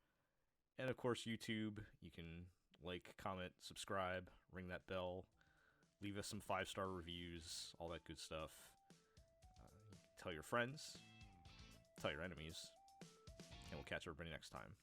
Speaker 1: and of course YouTube. You can like, comment, subscribe, ring that bell, leave us some 5-star reviews, all that good stuff. Tell your friends, tell your enemies, and we'll catch everybody next time.